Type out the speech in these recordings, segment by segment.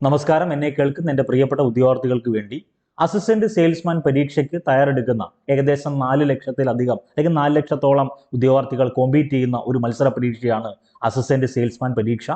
നമസ്കാരം. എന്നെ കേൾക്കുന്ന എൻ്റെ പ്രിയപ്പെട്ട ഉദ്യോഗാർത്ഥികൾക്ക് വേണ്ടി അസിസ്റ്റന്റ് സെയിൽസ്മാൻ പരീക്ഷയ്ക്ക് തയ്യാറെടുക്കുന്ന ഏകദേശം 4 ലക്ഷത്തിലധികം അല്ലെങ്കിൽ 4 ലക്ഷത്തോളം ഉദ്യോഗാർത്ഥികൾ കോമ്പീറ്റ് ചെയ്യുന്ന ഒരു മത്സര പരീക്ഷയാണ് അസിസ്റ്റന്റ് സെയിൽസ്മാൻ പരീക്ഷ.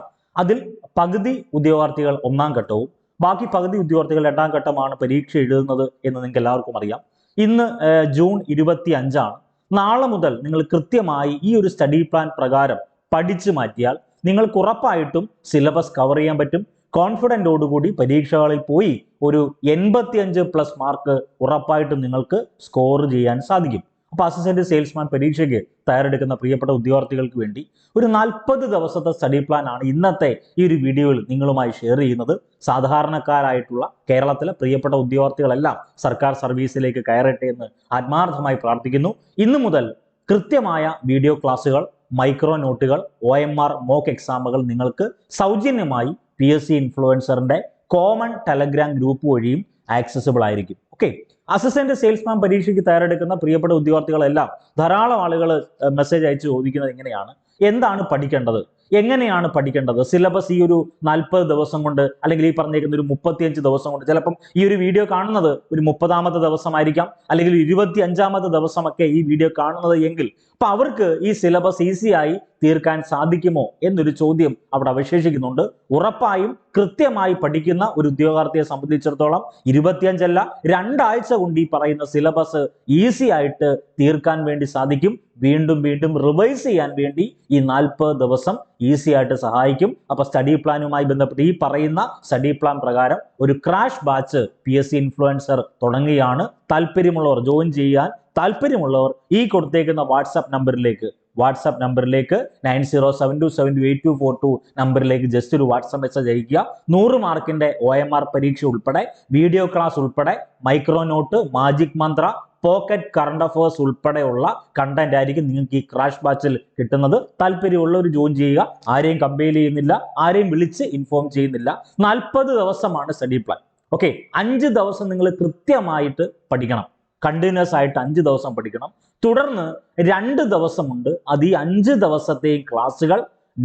അതിൽ പകുതി ഉദ്യോഗാർത്ഥികൾ 1ാം ഘട്ടവും ബാക്കി പകുതി ഉദ്യോഗാർത്ഥികൾ 2ാം ഘട്ടമാണ് പരീക്ഷ എഴുതുന്നത് എന്ന് നിങ്ങൾക്ക് എല്ലാവർക്കും അറിയാം. ഇന്ന് ജൂൺ 25 നാളെ മുതൽ നിങ്ങൾ കൃത്യമായി ഈ ഒരു സ്റ്റഡി പ്ലാൻ പ്രകാരം പഠിച്ചു മാറ്റിയാൽ നിങ്ങൾക്ക് ഉറപ്പായിട്ടും സിലബസ് കവർ ചെയ്യാൻ പറ്റും. കോൺഫിഡൻറ്റോടുകൂടി പരീക്ഷകളിൽ പോയി ഒരു 85+ മാർക്ക് ഉറപ്പായിട്ടും നിങ്ങൾക്ക് സ്കോർ ചെയ്യാൻ സാധിക്കും. അപ്പോൾ അസിസ്റ്റന്റ് സെയിൽസ്മാൻ പരീക്ഷയ്ക്ക് തയ്യാറെടുക്കുന്ന പ്രിയപ്പെട്ട ഉദ്യോഗാർത്ഥികൾക്ക് വേണ്ടി ഒരു 40 ദിവസത്തെ സ്റ്റഡി പ്ലാൻ ആണ് ഇന്നത്തെ ഈ ഒരു വീഡിയോയിൽ നിങ്ങളുമായി ഷെയർ ചെയ്യുന്നത്. സാധാരണക്കാരായിട്ടുള്ള കേരളത്തിലെ പ്രിയപ്പെട്ട ഉദ്യോഗാർത്ഥികളെല്ലാം സർക്കാർ സർവീസിലേക്ക് കയറട്ടെ എന്ന് ആത്മാർത്ഥമായി പ്രാർത്ഥിക്കുന്നു. ഇന്നു മുതൽ കൃത്യമായ വീഡിയോ ക്ലാസ്സുകൾ, മൈക്രോ നോട്ടുകൾ, OMR മോക്ക് എക്സാമുകൾ നിങ്ങൾക്ക് സൗജന്യമായി PSC ഇൻഫ്ലുവൻസറിന്റെ കോമൺ ടെലഗ്രാം ഗ്രൂപ്പ് വഴിയും ആക്സസിബിൾ ആയിരിക്കും. ഓക്കെ, അസിസ്റ്റന്റ് സെയിൽസ്മാൻ പരീക്ഷയ്ക്ക് തയ്യാറെടുക്കുന്ന പ്രിയപ്പെട്ട ഉദ്യോഗാർത്ഥികളെല്ലാം ധാരാളം ആളുകൾ മെസ്സേജ് അയച്ച് ചോദിക്കുന്നത് ഇങ്ങനെയാണ്: എന്താണ് പഠിക്കേണ്ടത്, എങ്ങനെയാണ് പഠിക്കേണ്ടത്? സിലബസ് ഈ ഒരു 40 ദിവസം കൊണ്ട് അല്ലെങ്കിൽ ഈ പറഞ്ഞേക്കുന്ന ഒരു 35 ദിവസം കൊണ്ട്, ചിലപ്പം ഈ ഒരു വീഡിയോ കാണുന്നത് ഒരു 30ാമത്തെ ദിവസമായിരിക്കാം, അല്ലെങ്കിൽ 25ാമത്തെ ദിവസമൊക്കെ ഈ വീഡിയോ കാണുന്നത് എങ്കിൽ അപ്പൊ അവർക്ക് ഈ സിലബസ് ഈസിയായി തീർക്കാൻ സാധിക്കുമോ എന്നൊരു ചോദ്യം അവിടെ അവശേഷിക്കുന്നുണ്ട്. ഉറപ്പായും കൃത്യമായി പഠിക്കുന്ന ഒരു ഉദ്യോഗാർത്ഥിയെ സംബന്ധിച്ചിടത്തോളം 25 അല്ല 2 ആഴ്ച കൊണ്ട് ഈ പറയുന്ന സിലബസ് ഈസി ആയിട്ട് തീർക്കാൻ വേണ്ടി സാധിക്കും. വീണ്ടും വീണ്ടും റിവൈസ് ചെയ്യാൻ വേണ്ടി ഈ 40 ദിവസം ഈസി ആയിട്ട് സഹായിക്കും. അപ്പൊ സ്റ്റഡി പ്ലാനുമായി ബന്ധപ്പെട്ട് ഈ പറയുന്ന സ്റ്റഡി പ്ലാൻ പ്രകാരം ഒരു ക്രാഷ് ബാച്ച് PSC ഇൻഫ്ലുവൻസർ തുടങ്ങുകയാണ്. താല്പര്യമുള്ളവർ, ജോയിൻ ചെയ്യാൻ താല്പര്യമുള്ളവർ ഈ കൊടുത്തേക്കുന്ന വാട്സാപ്പ് നമ്പറിലേക്ക് 9072728242 നമ്പറിലേക്ക് ജസ്റ്റ് ഒരു വാട്സാപ്പ് മെസ്സേജ് അയക്കുക. 100 മാർക്കിന്റെ OMR പരീക്ഷ ഉൾപ്പെടെ, വീഡിയോ ക്ലാസ് ഉൾപ്പെടെ, micro note, magic mantra, pocket current affairs ഉൾപ്പെടെയുള്ള കണ്ടന്റ് ആയിരിക്കും നിങ്ങൾക്ക് ഈ ക്രാഷ് ബാച്ചിൽ കിട്ടുന്നത്. താല്പര്യമുള്ളവർ ജോയിൻ ചെയ്യുക. ആരെയും കമ്പയർ ചെയ്യുന്നില്ല, ആരെയും വിളിച്ച് ഇൻഫോം ചെയ്യുന്നില്ല. 40 ദിവസമാണ് സ്റ്റഡി പ്ലാൻ. ഓക്കെ, 5 ദിവസം നിങ്ങൾ കൃത്യമായിട്ട് പഠിക്കണം. കണ്ടിന്യൂസ് ആയിട്ട് 5 ദിവസം പഠിക്കണം. തുടർന്ന് 2 ദിവസമുണ്ട്. അത് ഈ 5 ദിവസത്തെയും ക്ലാസ്സുകൾ,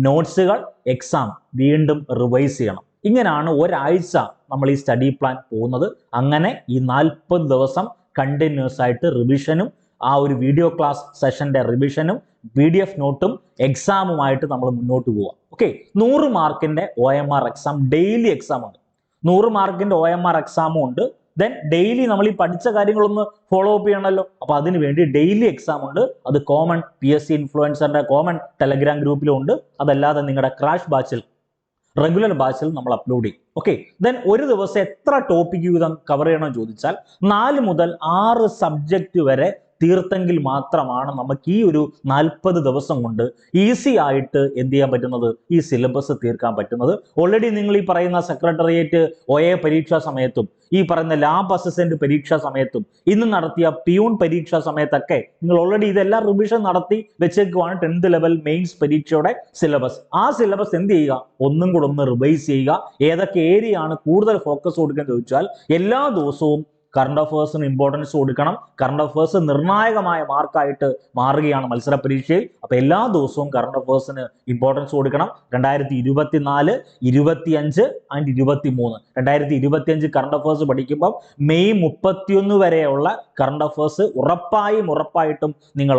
നോട്ട്സുകൾ, എക്സാം വീണ്ടും റിവൈസ് ചെയ്യണം. ഇങ്ങനെയാണ് ഒരാഴ്ച നമ്മൾ ഈ സ്റ്റഡി പ്ലാൻ പോകുന്നത്. അങ്ങനെ ഈ 40 ദിവസം കണ്ടിന്യൂസ് ആയിട്ട് റിവിഷനും ആ ഒരു വീഡിയോ ക്ലാസ് സെഷന്റെ റിവിഷനും PDF നോട്ടും എക്സാമുമായിട്ട് നമ്മൾ മുന്നോട്ട് പോവുക. ഓക്കെ, 100 മാർക്കിന്റെ OMR എക്സാം, ഡെയിലി എക്സാം ഉണ്ട്. 100 മാർക്കിന്റെ OMR എക്സാമും ഉണ്ട്. ദെൻ ഡെയിലി നമ്മൾ ഈ പഠിച്ച കാര്യങ്ങളൊന്ന് ഫോളോ അപ്പ് ചെയ്യണമല്ലോ. അപ്പൊ അതിന് വേണ്ടി ഡെയിലി എക്സാം ഉണ്ട്. അത് കോമൺ PSC ഇൻഫ്ലുവൻസറിന്റെ കോമൺ ടെലഗ്രാം ഗ്രൂപ്പിലും ഉണ്ട്. അതല്ലാതെ നിങ്ങളുടെ ക്രാഷ് ബാച്ചിൽ, റെഗുലർ ബാച്ചിൽ നമ്മൾ അപ്ലോഡ് ചെയ്യും. ഓക്കെ, ദെൻ ഒരു ദിവസം എത്ര ടോപ്പിക് വീതം കവർ ചെയ്യണമെന്ന് ചോദിച്ചാൽ 4 മുതൽ 6 സബ്ജക്റ്റ് വരെ തീർത്തെങ്കിൽ മാത്രമാണ് നമുക്ക് ഈ ഒരു 40 ദിവസം കൊണ്ട് ഈസി ആയിട്ട് എന്ത് ചെയ്യാൻ പറ്റുന്നത്, ഈ സിലബസ് തീർക്കാൻ പറ്റുന്നത്. ഓൾറെഡി നിങ്ങൾ ഈ പറയുന്ന സെക്രട്ടേറിയറ്റ് OA പരീക്ഷാ സമയത്തും ഈ പറയുന്ന ലാബ് അസിസ്റ്റന്റ് പരീക്ഷാ സമയത്തും ഇന്ന് നടത്തിയ പിയൂൺ പരീക്ഷാ സമയത്തൊക്കെ നിങ്ങൾ ഓൾറെഡി ഇതെല്ലാം റിവിഷൻ നടത്തി വെച്ചേക്കുവാണ്. 10th ലെവൽ മെയിൻസ് പരീക്ഷയുടെ സിലബസ്. ആ സിലബസ് എന്ത് ചെയ്യുക, ഒന്നും കൂടെ ഒന്ന് റിവൈസ് ചെയ്യുക. ഏതൊക്കെ ഏരിയ ആണ് കൂടുതൽ ഫോക്കസ് കൊടുക്കാൻ ചോദിച്ചാൽ എല്ലാ ദിവസവും കറണ്ട് അഫേഴ്സിന് ഇമ്പോർട്ടൻസ് കൊടുക്കണം. കറണ്ട് അഫേഴ്സ് നിർണായകമായ മാർക്കായിട്ട് മാറുകയാണ് മത്സര പരീക്ഷയിൽ. അപ്പൊ എല്ലാ ദിവസവും കറണ്ട് അഫേഴ്സിന് ഇമ്പോർട്ടൻസ് കൊടുക്കണം. 2024, 25 ആൻഡ് 23 2025 കറണ്ട് അഫേഴ്സ് പഠിക്കുമ്പോൾ മെയ് 31 വരെയുള്ള കറണ്ട് അഫേഴ്സ് ഉറപ്പായിട്ടും നിങ്ങൾ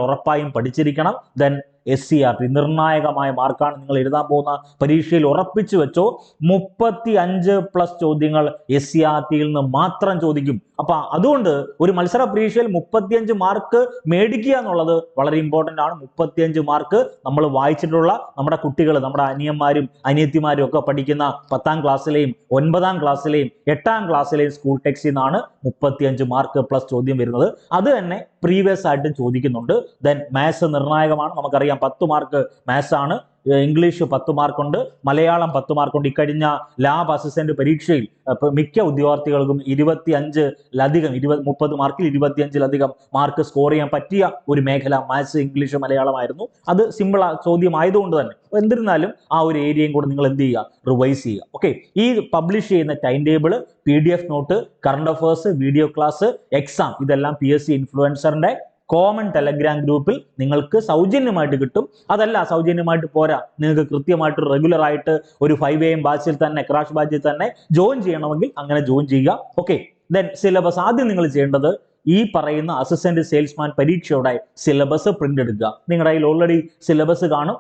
പഠിച്ചിരിക്കണം. ദെൻ SCRT നിർണായകമായ മാർക്കാണ് നിങ്ങൾ എഴുതാൻ പോകുന്ന പരീക്ഷയിൽ. ഉറപ്പിച്ചു വെച്ചോ, 35+ ചോദ്യങ്ങൾ SCRTയിൽ നിന്ന് മാത്രം ചോദിക്കും. അപ്പൊ അതുകൊണ്ട് ഒരു മത്സര പരീക്ഷയിൽ 35 മാർക്ക് മേടിക്കുക എന്നുള്ളത് വളരെ ഇമ്പോർട്ടന്റ് ആണ്. 35 മാർക്ക് നമ്മൾ വായിച്ചിട്ടുള്ള നമ്മുടെ കുട്ടികൾ, നമ്മുടെ അനിയന്മാരും അനിയത്തിമാരും ഒക്കെ പഠിക്കുന്ന 10ാം ക്ലാസ്സിലെയും 9ാം ക്ലാസ്സിലെയും 8ാം ക്ലാസ്സിലെയും സ്കൂൾ ടെക്സ്റ്റിൽ നിന്നാണ് 35 മാർക്ക് പ്ലസ് ചോദ്യം വരുന്നത്. അത് തന്നെ പ്രീവിയസ് ആയിട്ടും ചോദിക്കുന്നുണ്ട്. ദെൻ മാത്സ് നിർണായകമാണ്. നമുക്കറിയാം 10 മാർക്ക് മാത്സ് ആണ്. ഇംഗ്ലീഷ് 10 മാർക്കുണ്ട്, മലയാളം 10 മാർക്കുണ്ട്. ഇക്കഴിഞ്ഞ ലാബ് അസിസ്റ്റന്റ് പരീക്ഷയിൽ മിക്ക ഉദ്യോഗാർത്ഥികൾക്കും 25-ലധികം 30 മാർക്കിൽ 25-ലധികം മാർക്ക് സ്കോർ ചെയ്യാൻ പറ്റിയ ഒരു മേഖല മാത്സ്, ഇംഗ്ലീഷ്, മലയാളമായിരുന്നു. അത് സിമ്പിൾ ചോദ്യം ആയതുകൊണ്ട് തന്നെ എന്നിരുന്നാലും ആ ഒരു ഏരിയയും കൂടെ നിങ്ങൾ എന്ത് ചെയ്യുക, റിവൈസ് ചെയ്യുക. ഓക്കെ, ഈ പബ്ലിഷ് ചെയ്യുന്ന time table, PDF note, current affairs, video class, exam ഇതെല്ലാം PSC ഇൻഫ്ലുവൻസറിന്റെ കോമൺ ടെലഗ്രാം ഗ്രൂപ്പിൽ നിങ്ങൾക്ക് സൗജന്യമായിട്ട് കിട്ടും. അതല്ല സൗജന്യമായിട്ട് പോരാ, നിങ്ങൾക്ക് കൃത്യമായിട്ട് റെഗുലർ ആയിട്ട് ഒരു 5 AM ബാച്ചിൽ തന്നെ ക്രാഷ് ബാച്ചിൽ തന്നെ ജോയിൻ ചെയ്യണമെങ്കിൽ അങ്ങനെ ജോയിൻ ചെയ്യുക. ഓക്കെ, ദെൻ സിലബസ് ആദ്യം നിങ്ങൾ ചെയ്യേണ്ടത് ഈ പറയുന്ന അസിസ്റ്റന്റ് സെയിൽസ്മാൻ പരീക്ഷയുടെ സിലബസ് പ്രിന്റ് എടുക്കുക. നിങ്ങളുടെ കയ്യിൽ ഓൾറെഡി സിലബസ് കാണും.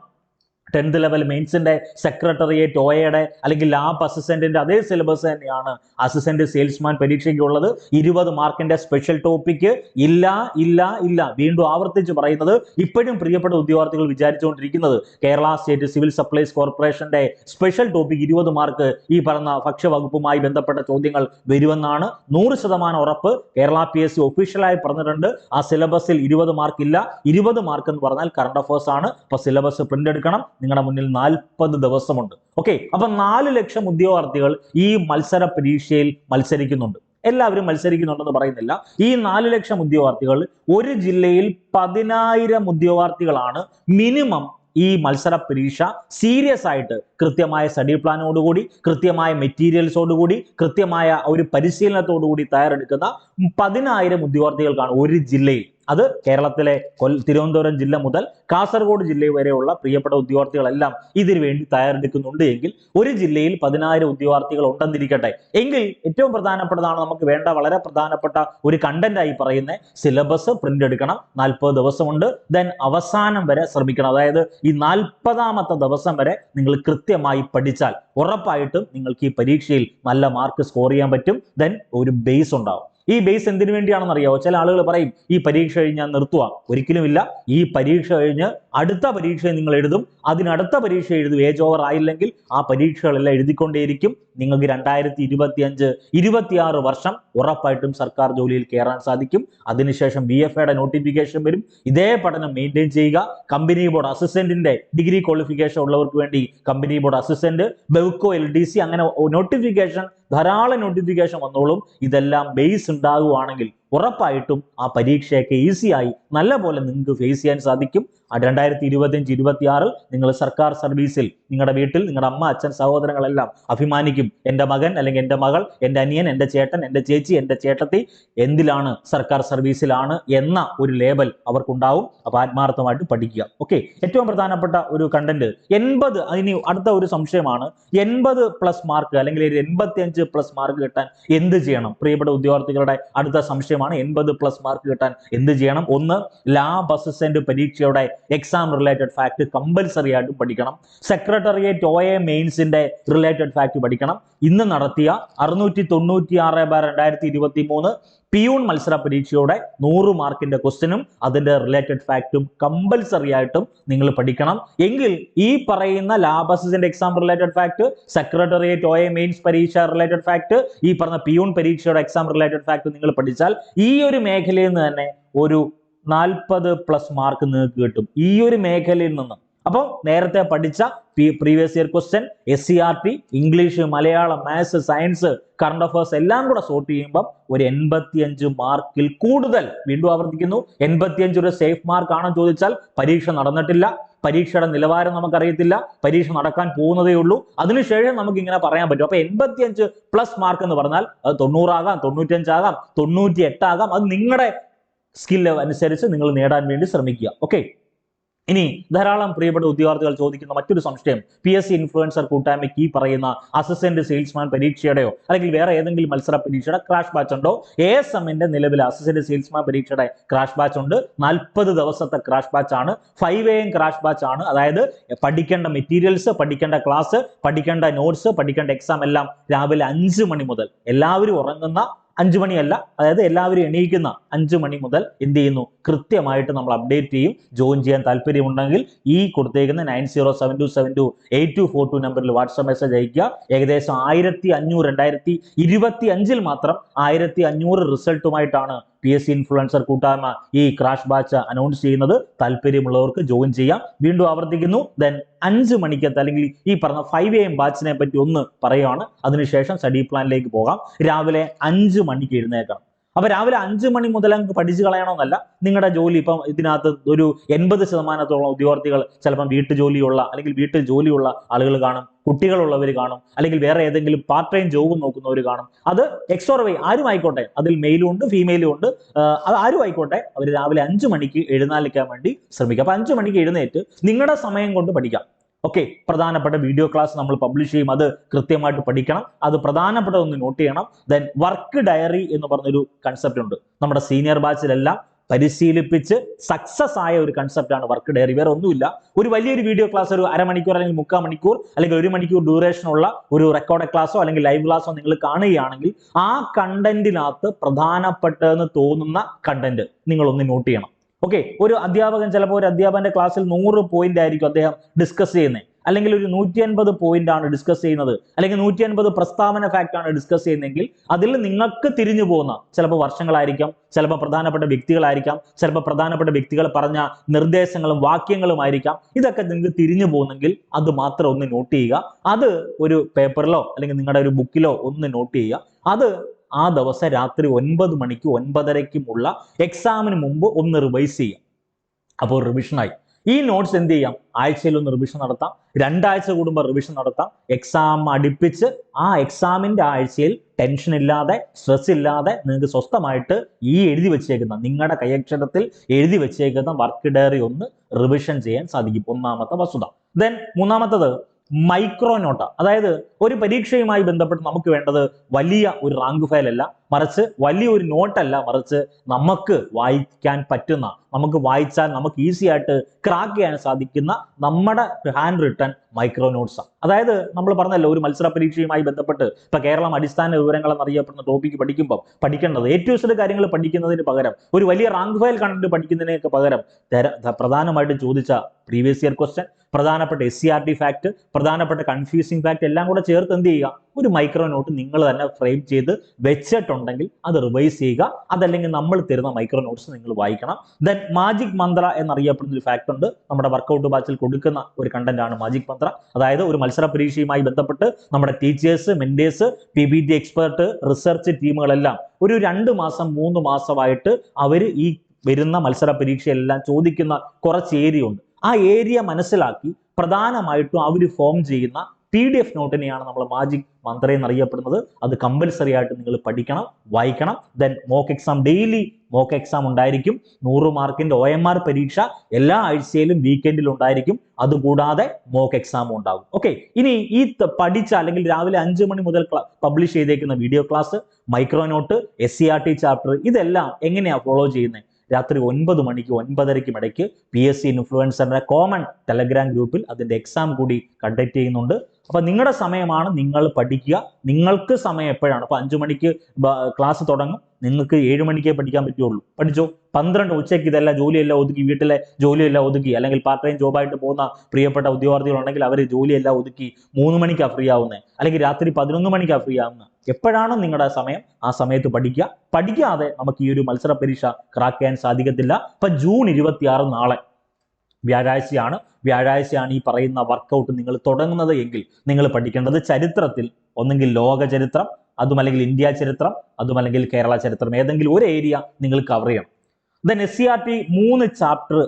10th ലെവൽ മെയിൻസിന്റെ സെക്രട്ടറിയേറ്റ് OAയുടെ അല്ലെങ്കിൽ ലാബ് അസിസ്റ്റന്റിന്റെ അതേ സിലബസ് തന്നെയാണ് അസിസ്റ്റന്റ് സെയിൽസ്മാൻ പരീക്ഷയ്ക്ക് ഉള്ളത്. 20 മാർക്കിന്റെ സ്പെഷ്യൽ ടോപ്പിക് ഇല്ല ഇല്ല ഇല്ല. വീണ്ടും ആവർത്തിച്ച് പറയുന്നത്, ഇപ്പോഴും പ്രിയപ്പെട്ട ഉദ്യോഗാർത്ഥികൾ വിചാരിച്ചുകൊണ്ടിരിക്കുന്നത് കേരള സ്റ്റേറ്റ് സിവിൽ സപ്ലൈസ് കോർപ്പറേഷന്റെ സ്പെഷ്യൽ ടോപ്പിക് 20 മാർക്ക് ഈ പറഞ്ഞ ഭക്ഷ്യവകുപ്പുമായി ബന്ധപ്പെട്ട ചോദ്യങ്ങൾ വരുമെന്നാണ്. 100% ഉറപ്പ് കേരള PSC ഒഫീഷ്യലായി പറഞ്ഞിട്ടുണ്ട്. ആ സിലബസിൽ 20 മാർക്ക് ഇല്ല. 20 മാർക്ക് എന്ന് പറഞ്ഞാൽ കറണ്ട് അഫയേഴ്സ് ആണ്. അപ്പൊ സിലബസ് പ്രിന്റ് എടുക്കണം. നിങ്ങളുടെ മുന്നിൽ 40 ദിവസമുണ്ട്. ഓക്കെ, അപ്പൊ 4 ലക്ഷം ഉദ്യോഗാർത്ഥികൾ ഈ മത്സര പരീക്ഷയിൽ മത്സരിക്കുന്നുണ്ട്. എല്ലാവരും മത്സരിക്കുന്നുണ്ടെന്ന് പറയുന്നില്ല. ഈ 4 ലക്ഷം ഉദ്യോഗാർത്ഥികൾ ഒരു ജില്ലയിൽ 10,000 ഉദ്യോഗാർത്ഥികളാണ് മിനിമം ഈ മത്സര പരീക്ഷ സീരിയസ് ആയിട്ട് കൃത്യമായ സ്റ്റഡി പ്ലാനോടുകൂടി, കൃത്യമായ മെറ്റീരിയൽസോടുകൂടി, കൃത്യമായ ഒരു പരിശീലനത്തോടുകൂടി തയ്യാറെടുക്കുന്ന 10,000 ഉദ്യോഗാർത്ഥികൾക്കാണ് ഒരു ജില്ലയിൽ. അത് കേരളത്തിലെ തിരുവനന്തപുരം ജില്ല മുതൽ കാസർഗോഡ് ജില്ല വരെയുള്ള പ്രിയപ്പെട്ട ഉദ്യോഗാർത്ഥികളെല്ലാം ഇതിനു വേണ്ടി തയ്യാറെടുക്കുന്നുണ്ട് എങ്കിൽ ഒരു ജില്ലയിൽ 10,000 ഉദ്യോഗാർത്ഥികൾ ഉണ്ടെന്നിരിക്കട്ടെ എങ്കിൽ ഏറ്റവും പ്രധാനപ്പെട്ടതാണ്, നമുക്ക് വേണ്ട വളരെ പ്രധാനപ്പെട്ട ഒരു കണ്ടന്റ് ആയി പറയുന്ന സിലബസ് പ്രിന്റ് എടുക്കണം. 40 ദിവസമുണ്ട്. ദെൻ അവസാനം വരെ ശ്രമിക്കണം. അതായത് ഈ 40ാമത്തെ ദിവസം വരെ നിങ്ങൾ കൃത്യമായി പഠിച്ചാൽ ഉറപ്പായിട്ടും നിങ്ങൾക്ക് ഈ പരീക്ഷയിൽ നല്ല മാർക്ക് സ്കോർ ചെയ്യാൻ പറ്റും. ദെൻ ഒരു ബേസ് ഉണ്ടാവും. ഈ ബേസ് എന്തിനു വേണ്ടിയാണെന്ന് അറിയാമോ? ചില ആളുകൾ പറയും ഈ പരീക്ഷ കഴിഞ്ഞ് ഞാൻ നിർത്തുക. ഒരിക്കലുമില്ല. ഈ പരീക്ഷ കഴിഞ്ഞ് അടുത്ത പരീക്ഷ നിങ്ങൾ എഴുതും. അതിനടുത്ത പരീക്ഷ എഴുതും. ഏജ് ഓവർ ആയില്ലെങ്കിൽ ആ പരീക്ഷകളെല്ലാം എഴുതിക്കൊണ്ടേയിരിക്കും. നിങ്ങൾക്ക് 2025, 26 വർഷം ഉറപ്പായിട്ടും സർക്കാർ ജോലിയിൽ കയറാൻ സാധിക്കും. അതിനുശേഷം BFAയുടെ നോട്ടിഫിക്കേഷൻ വരും. ഇതേ പഠനം മെയിൻറ്റെയിൻ ചെയ്യുക. കമ്പനി ബോർഡ് അസിസ്റ്റന്റിന്റെ ഡിഗ്രി ക്വാളിഫിക്കേഷൻ ഉള്ളവർക്ക് വേണ്ടി company board assistant, Bevco, LDC അങ്ങനെ നോട്ടിഫിക്കേഷൻ, ധാരാളം നോട്ടിഫിക്കേഷൻ വന്നോളും. ഇതെല്ലാം ബേസ് ഉണ്ടാകുവാണെങ്കിൽ ഉറപ്പായിട്ടും ആ പരീക്ഷയൊക്കെ ഈസിയായി നല്ല പോലെ നിങ്ങൾക്ക് ഫേസ് ചെയ്യാൻ സാധിക്കും. 2025, 26 നിങ്ങൾ സർക്കാർ സർവീസിൽ നിങ്ങളുടെ വീട്ടിൽ നിങ്ങളുടെ അമ്മ, അച്ഛൻ, സഹോദരങ്ങളെല്ലാം അഭിമാനിക്കും. എൻ്റെ മകൻ അല്ലെങ്കിൽ എൻ്റെ മകൾ, എൻ്റെ അനിയൻ, എൻ്റെ ചേട്ടൻ, എൻ്റെ ചേച്ചി, എൻ്റെ ചേട്ടത്തി എന്തിലാണ്? സർക്കാർ സർവീസിലാണ് എന്ന ഒരു ലേബൽ അവർക്കുണ്ടാവും. അപ്പൊ ആത്മാർത്ഥമായിട്ട് പഠിക്കുക. ഓക്കെ, ഏറ്റവും പ്രധാനപ്പെട്ട ഒരു കണ്ടന്റ് 80. അതിന് അടുത്ത ഒരു സംശയമാണ്, 80+ മാർക്ക് അല്ലെങ്കിൽ 85+ മാർക്ക് കിട്ടാൻ എന്ത് ചെയ്യണം? പ്രിയപ്പെട്ട ഉദ്യോഗാർത്ഥികളുടെ അടുത്ത സംശയമാണ് 80+ മാർക്ക് കിട്ടാൻ എന്ത് ചെയ്യണം? ഒന്ന്, ലാബ് അസിസ്റ്റന്റ് പരീക്ഷയുടെ എക്സാം റിലേറ്റഡ് ഫാക്ട് കമ്പൽസറി ആയിട്ട് പഠിക്കണം. സെക്രട്ടറിയേറ്റ് OA മെയിൻസിന്റെ റിലേറ്റഡ് ഫാക്ട് പഠിക്കണം. ഇന്ന് നടത്തിയ 696/2023 പിയൂൺ മത്സര പരീക്ഷയുടെ 100 മാർക്കിന്റെ ക്വസ്റ്റ്യനും അതിന്റെ റിലേറ്റഡ് ഫാക്റ്റും കമ്പൽസറി ആയിട്ടും നിങ്ങൾ പഠിക്കണം. എങ്കിൽ ഈ പറയുന്ന lab assistant exam related fact, secretariat OA mains പരീക്ഷ റിലേറ്റഡ് ഫാക്ട്, ഈ പറഞ്ഞ പിയൂൺ പരീക്ഷയുടെ എക്സാം റിലേറ്റഡ് ഫാക്ട് നിങ്ങൾ പഠിച്ചാൽ ഈ ഒരു മേഖലയിൽ നിന്ന് തന്നെ ഒരു 40+ മാർക്ക് നിങ്ങൾക്ക് കിട്ടും. ഈ ഒരു മേഖലയിൽ നിന്ന്. അപ്പോൾ നേരത്തെ പഠിച്ച previous year question, SCRT, English, Malayalam, maths, science, current affairs എല്ലാം കൂടെ സോർട്ട് ചെയ്യുമ്പോൾ ഒരു 85 മാർക്കിൽ കൂടുതൽ. വീണ്ടും ആവർത്തിക്കുന്നു, 85 ഒരു സേഫ് മാർക്ക് ആണെന്ന് ചോദിച്ചാൽ പരീക്ഷ നടന്നിട്ടില്ല, പരീക്ഷയുടെ നിലവാരം നമുക്കറിയത്തില്ല, പരീക്ഷ നടക്കാൻ പോകുന്നതേ ഉള്ളൂ. അതിനുശേഷം നമുക്ക് ഇങ്ങനെ പറയാൻ പറ്റും. അപ്പൊ 85+ മാർക്ക് എന്ന് പറഞ്ഞാൽ അത് 90 ആകാം, 95 ആകാം, 98 ആകാം. അത് നിങ്ങളുടെ സ്കില്ല് അനുസരിച്ച് നിങ്ങൾ നേടാൻ വേണ്ടി ശ്രമിക്കുക. ഓക്കെ, ഇനി ധാരാളം പ്രിയപ്പെട്ട ഉദ്യോഗാർത്ഥികൾ ചോദിക്കുന്ന മറ്റൊരു സംശയം, PSC ഇൻഫ്ലുവൻസർ കൂട്ടായ്മയ്ക്ക് ഈ പറയുന്ന അസിസ്റ്റന്റ് സെയിൽസ്മാൻ പരീക്ഷയുടെയോ അല്ലെങ്കിൽ വേറെ ഏതെങ്കിലും മത്സര പരീക്ഷയുടെ ക്രാഷ് ബാച്ച് ഉണ്ടോ? ASMന്റെ നിലവിലെ അസിസ്റ്റന്റ് സെയിൽസ്മാൻ പരീക്ഷയുടെ ക്രാഷ് ബാച്ച് ഉണ്ട്. 40 ദിവസത്തെ ക്രാഷ് ബാച്ച് ആണ്. 5 AM ക്രാഷ് ബാച്ച് ആണ്. അതായത് പഠിക്കേണ്ട മെറ്റീരിയൽസ്, പഠിക്കേണ്ട ക്ലാസ്, പഠിക്കേണ്ട നോട്ട്സ്, പഠിക്കേണ്ട എക്സാം എല്ലാം രാവിലെ 5 മണി മുതൽ, എല്ലാവരും ഉറങ്ങുന്ന 5 മണിയല്ല, അതായത് എല്ലാവരും എണീക്കുന്ന 5 മണി മുതൽ എന്ത് ചെയ്യുന്നു? കൃത്യമായിട്ട് നമ്മൾ അപ്ഡേറ്റ് ചെയ്യും. ജോയിൻ ചെയ്യാൻ താല്പര്യമുണ്ടെങ്കിൽ ഈ കൊടുത്തേക്കുന്ന 9072728242 നമ്പറിൽ വാട്സ്ആപ്പ് മെസ്സേജ് അയക്കുക. ഏകദേശം 1500, 2025 മാത്രം 1500 റിസൾട്ടുമായിട്ടാണ് PSC ഇൻഫ്ലുവൻസർ കൂട്ടായ്മ ഈ ക്രാഷ് ബാച്ച് അനൗൺസ് ചെയ്യുന്നത്. താല്പര്യമുള്ളവർക്ക് ജോയിൻ ചെയ്യാം. വീണ്ടും ആവർത്തിക്കുന്നു, ദെൻ 5 മണിക്കത്തെ അല്ലെങ്കിൽ ഈ പറഞ്ഞ 5 AM ബാച്ചിനെ പറ്റി ഒന്ന് പറയുകയാണ്. അതിനുശേഷം സ്റ്റഡി പ്ലാനിലേക്ക് പോകാം. രാവിലെ 5 മണിക്ക് എഴുന്നേൽക്കണം. അപ്പൊ രാവിലെ 5 മണി മുതൽ അങ്ങ് പഠിച്ചു കളയണമെന്നല്ല. നിങ്ങളുടെ ജോലി ഇപ്പം ഇതിനകത്ത് ഒരു 80% ഉദ്യോഗാർത്ഥികൾ ചിലപ്പം വീട്ടു ജോലിയുള്ള അല്ലെങ്കിൽ വീട്ടിൽ ജോലിയുള്ള ആളുകൾ കാണും. കുട്ടികളുള്ളവർ കാണും, അല്ലെങ്കിൽ വേറെ ഏതെങ്കിലും പാർട്ട് ടൈം ജോബ് നോക്കുന്നവർ കാണും. അത് എക്സ് ഓർ വൈ ആരും ആയിക്കോട്ടെ, അതിൽ മെയിലും ഉണ്ട് ഫീമെയിലും ഉണ്ട്, അത് ആരും ആയിക്കോട്ടെ, അവർ രാവിലെ 5 മണിക്ക് എഴുന്നേൽക്കാൻ വേണ്ടി ശ്രമിക്കുക. അപ്പൊ 5 മണിക്ക് എഴുന്നേറ്റ് നിങ്ങളുടെ സമയം കൊണ്ട് പഠിക്കാം. ഓക്കെ, പ്രധാനപ്പെട്ട വീഡിയോ ക്ലാസ് നമ്മൾ പബ്ലിഷ് ചെയ്യും, അത് കൃത്യമായിട്ട് പഠിക്കണം, അത് പ്രധാനപ്പെട്ട ഒന്ന് നോട്ട് ചെയ്യണം. ദെൻ വർക്ക് ഡയറി എന്ന് പറഞ്ഞൊരു കൺസെപ്റ്റ് ഉണ്ട്, നമ്മുടെ സീനിയർ ബാച്ചിലെല്ലാം പരിശീലിപ്പിച്ച് സക്സസ് ആയ ഒരു കൺസെപ്റ്റാണ് വർക്ക് ഡയറി. വേറെ ഒന്നുമില്ല, ഒരു വലിയൊരു വീഡിയോ ക്ലാസ്, ഒരു അരമണിക്കൂർ അല്ലെങ്കിൽ 3/4 മണിക്കൂർ അല്ലെങ്കിൽ 1 മണിക്കൂർ ഡ്യൂറേഷൻ ഉള്ള ഒരു റെക്കോർഡ് ക്ലാസ്സോ അല്ലെങ്കിൽ ലൈവ് ക്ലാസ്സോ നിങ്ങൾ കാണുകയാണെങ്കിൽ ആ കണ്ടന്റിനകത്ത് പ്രധാനപ്പെട്ടതെന്ന് തോന്നുന്ന കണ്ടന്റ് നിങ്ങളൊന്ന് നോട്ട് ചെയ്യണം. ഓക്കെ, ഒരു അധ്യാപകൻ ചിലപ്പോൾ ഒരു അധ്യാപകന്റെ ക്ലാസ്സിൽ 100 പോയിന്റ് ആയിരിക്കും അദ്ദേഹം ഡിസ്കസ് ചെയ്യുന്നത്, അല്ലെങ്കിൽ ഒരു 150 പോയിന്റ് ആണ് ഡിസ്കസ് ചെയ്യുന്നത്, അല്ലെങ്കിൽ 150 പ്രസ്താവന ഫാക്ട് ആണ് ഡിസ്കസ് ചെയ്യുന്നതെങ്കിൽ അതിൽ നിങ്ങൾക്ക് തിരിഞ്ഞു പോകുന്ന ചിലപ്പോൾ വർഷങ്ങളായിരിക്കാം, ചിലപ്പോൾ പ്രധാനപ്പെട്ട വ്യക്തികളായിരിക്കാം, ചിലപ്പോൾ പ്രധാനപ്പെട്ട വ്യക്തികൾ പറഞ്ഞ നിർദ്ദേശങ്ങളും വാക്യങ്ങളും ആയിരിക്കാം. ഇതൊക്കെ നിങ്ങൾക്ക് തിരിഞ്ഞു പോകുന്നെങ്കിൽ അത് മാത്രം ഒന്ന് നോട്ട് ചെയ്യുക. അത് ഒരു പേപ്പറിലോ അല്ലെങ്കിൽ നിങ്ങളുടെ ഒരു ബുക്കിലോ ഒന്ന് നോട്ട് ചെയ്യുക. അത് ആ ദിവസം രാത്രി 9 മണിക്കും 9:30ക്കുമുള്ള എക്സാമിന് മുമ്പ് ഒന്ന് റിവൈസ് ചെയ്യാം. അപ്പോൾ റിവിഷനായി. ഈ നോട്ട്സ് എന്ത് ചെയ്യാം, ആഴ്ചയിൽ ഒന്ന് റിവിഷൻ നടത്താം, 2 ആഴ്ച കൂടുമ്പോൾ റിവിഷൻ നടത്താം. എക്സാം അടുപ്പിച്ച് ആ എക്സാമിന്റെ ആഴ്ചയിൽ ടെൻഷൻ ഇല്ലാതെ സ്ട്രെസ് ഇല്ലാതെ നിങ്ങൾക്ക് സ്വസ്ഥമായിട്ട് ഈ എഴുതി വെച്ചേക്കുന്ന നിങ്ങളുടെ കൈയക്ഷരത്തിൽ എഴുതി വെച്ചേക്കുന്ന വർക്ക് ഡയറി ഒന്ന് റിവിഷൻ ചെയ്യാൻ സാധിക്കും. ഒന്നാമത്തെ വസ്തുത. ദെൻ മൂന്നാമത്തത് മൈക്രോ നോട്ട. അതായത് ഒരു പരീക്ഷയുമായി ബന്ധപ്പെട്ട് നമുക്ക് വേണ്ടത് വലിയ ഒരു റാങ്ക് ഫയൽ അല്ല, മറിച്ച് വലിയൊരു നോട്ടല്ല, മറിച്ച് നമുക്ക് വായിക്കാൻ പറ്റുന്ന, നമുക്ക് വായിച്ചാൽ നമുക്ക് ഈസി ആയിട്ട് ക്രാക്ക് ചെയ്യാൻ സാധിക്കുന്ന നമ്മുടെ ഹാൻഡ് റിട്ടൺ മൈക്രോ നോട്ട്സ് ആണ്. അതായത് നമ്മൾ പറഞ്ഞല്ലോ, ഒരു മത്സര പരീക്ഷയുമായി ബന്ധപ്പെട്ട് ഇപ്പൊ കേരളം അടിസ്ഥാന വിവരങ്ങൾ എന്നറിയപ്പെടുന്ന ടോപ്പിക്ക് പഠിക്കുമ്പോൾ പഠിക്കേണ്ടത് A to Z കാര്യങ്ങൾ പഠിക്കുന്നതിന് പകരം ഒരു വലിയ റാങ്ക് ഫയൽ കണ്ടിട്ട് പഠിക്കുന്നതിനൊക്കെ പകരം പ്രധാനമായിട്ടും ചോദിച്ച പ്രീവിയസ് ഇയർ ക്വസ്റ്റ്യൻ, പ്രധാനപ്പെട്ട SCRT ഫാക്ട്, പ്രധാനപ്പെട്ട കൺഫ്യൂസിംഗ് ഫാക്ട് എല്ലാം കൂടെ ചേർത്ത് എന്ത് ചെയ്യുക, ഒരു മൈക്രോ നോട്ട് നിങ്ങൾ തന്നെ ഫ്രെയിം ചെയ്ത് വെച്ചിട്ടുണ്ടെങ്കിൽ അത് റിവൈസ് ചെയ്യുക. അതല്ലെങ്കിൽ നമ്മൾ തരുന്ന മൈക്രോ നോട്ട്സ് നിങ്ങൾ വായിക്കണം. ദെൻ മാജിക് മന്ത്ര എന്നറിയപ്പെടുന്ന ഒരു ഫാക്ട് ഉണ്ട്, നമ്മുടെ വർക്കൗട്ട് ബാച്ചിൽ കൊടുക്കുന്ന ഒരു കണ്ടന്റ് ആണ് മാജിക് മന്ത്ര. അതായത് ഒരു മത്സര പരീക്ഷയുമായി ബന്ധപ്പെട്ട് നമ്മുടെ teachers, mentors, PPT expert, research ടീമുകളെല്ലാം ഒരു 2 മാസം 3 മാസമായിട്ട് അവർ ഈ വരുന്ന മത്സര പരീക്ഷയെല്ലാം ചോദിക്കുന്ന കുറച്ച് ഏരിയ ഉണ്ട്. ആ ഏരിയ മനസ്സിലാക്കി പ്രധാനമായിട്ടും അവർ ഫോം ചെയ്യുന്ന PDF നോട്ടിനെയാണ് നമ്മൾ മാജിക് മന്ത്ര എന്നറിയപ്പെടുന്നത്. അത് കമ്പൽസറി ആയിട്ട് നിങ്ങൾ പഠിക്കണം, വായിക്കണം. Then mock exam, daily mock exam ഉണ്ടായിരിക്കും. 100 മാർക്കിന്റെ OMR പരീക്ഷ എല്ലാ ആഴ്ചയിലും വീക്കെൻഡിൽ ഉണ്ടായിരിക്കും. അതുകൂടാതെ മോക്ക് എക്സാമും ഉണ്ടാകും. ഓക്കെ, ഇനി ഈ പഠിച്ച അല്ലെങ്കിൽ രാവിലെ 5 മണി മുതൽ പബ്ലിഷ് ചെയ്തേക്കുന്ന video class, micro note, SCRT chapter, ഇതെല്ലാം എങ്ങനെയാ ഫോളോ ചെയ്യുന്നത്? രാത്രി 9 മണിക്ക് 9:30ക്കും ഇടയ്ക്ക് PSC ഇൻഫ്ലുവൻസറിന്റെ കോമൺ ടെലഗ്രാം ഗ്രൂപ്പിൽ അതിന്റെ എക്സാം കൂടി കണ്ടക്ട് ചെയ്യുന്നുണ്ട്. അപ്പൊ നിങ്ങളുടെ സമയമാണ് നിങ്ങൾ പഠിക്കുക. നിങ്ങൾക്ക് സമയം എപ്പോഴാണ്? അപ്പൊ 5 മണിക്ക് ക്ലാസ് തുടങ്ങും, നിങ്ങൾക്ക് 7 മണിക്കേ പഠിക്കാൻ പറ്റുള്ളൂ. പഠിച്ചോ. 12 ഉച്ചയ്ക്ക് ഇതെല്ലാം ജോലിയെല്ലാം ഒതുക്കി, വീട്ടിലെ ജോലിയെല്ലാം ഒതുക്കി, അല്ലെങ്കിൽ പാർട്ട് ടൈം ജോബായിട്ട് പോകുന്ന പ്രിയപ്പെട്ട ഉദ്യോഗാർത്ഥികളുണ്ടെങ്കിൽ അവർ ജോലിയെല്ലാം ഒതുക്കി 3 മണിക്കാണ് ഫ്രീ ആവുന്നത്, അല്ലെങ്കിൽ രാത്രി 11 മണിക്കാണ് ഫ്രീ ആവുന്നത്. എപ്പോഴാണ് നിങ്ങളുടെ സമയം, ആ സമയത്ത് പഠിക്കുക. പഠിക്കാതെ നമുക്ക് ഈ ഒരു മത്സര പരീക്ഷ ക്രാക്ക് ചെയ്യാൻ സാധിക്കത്തില്ല. അപ്പൊ ജൂൺ 26 നാളെ വ്യാഴാഴ്ചയാണ് ഈ പറയുന്ന വർക്കൗട്ട് നിങ്ങൾ തുടങ്ങുന്നത് എങ്കിൽ നിങ്ങൾ പഠിക്കേണ്ടത് ചരിത്രത്തിൽ ഒന്നെങ്കിൽ ലോക ചരിത്രം, അതുമല്ലെങ്കിൽ ഇന്ത്യ ചരിത്രം, അതുമല്ലെങ്കിൽ കേരള ചരിത്രം, ഏതെങ്കിലും ഒരു ഏരിയ നിങ്ങൾ കവർ ചെയ്യണം. ദെൻ SCRT 3 ചാപ്റ്റർ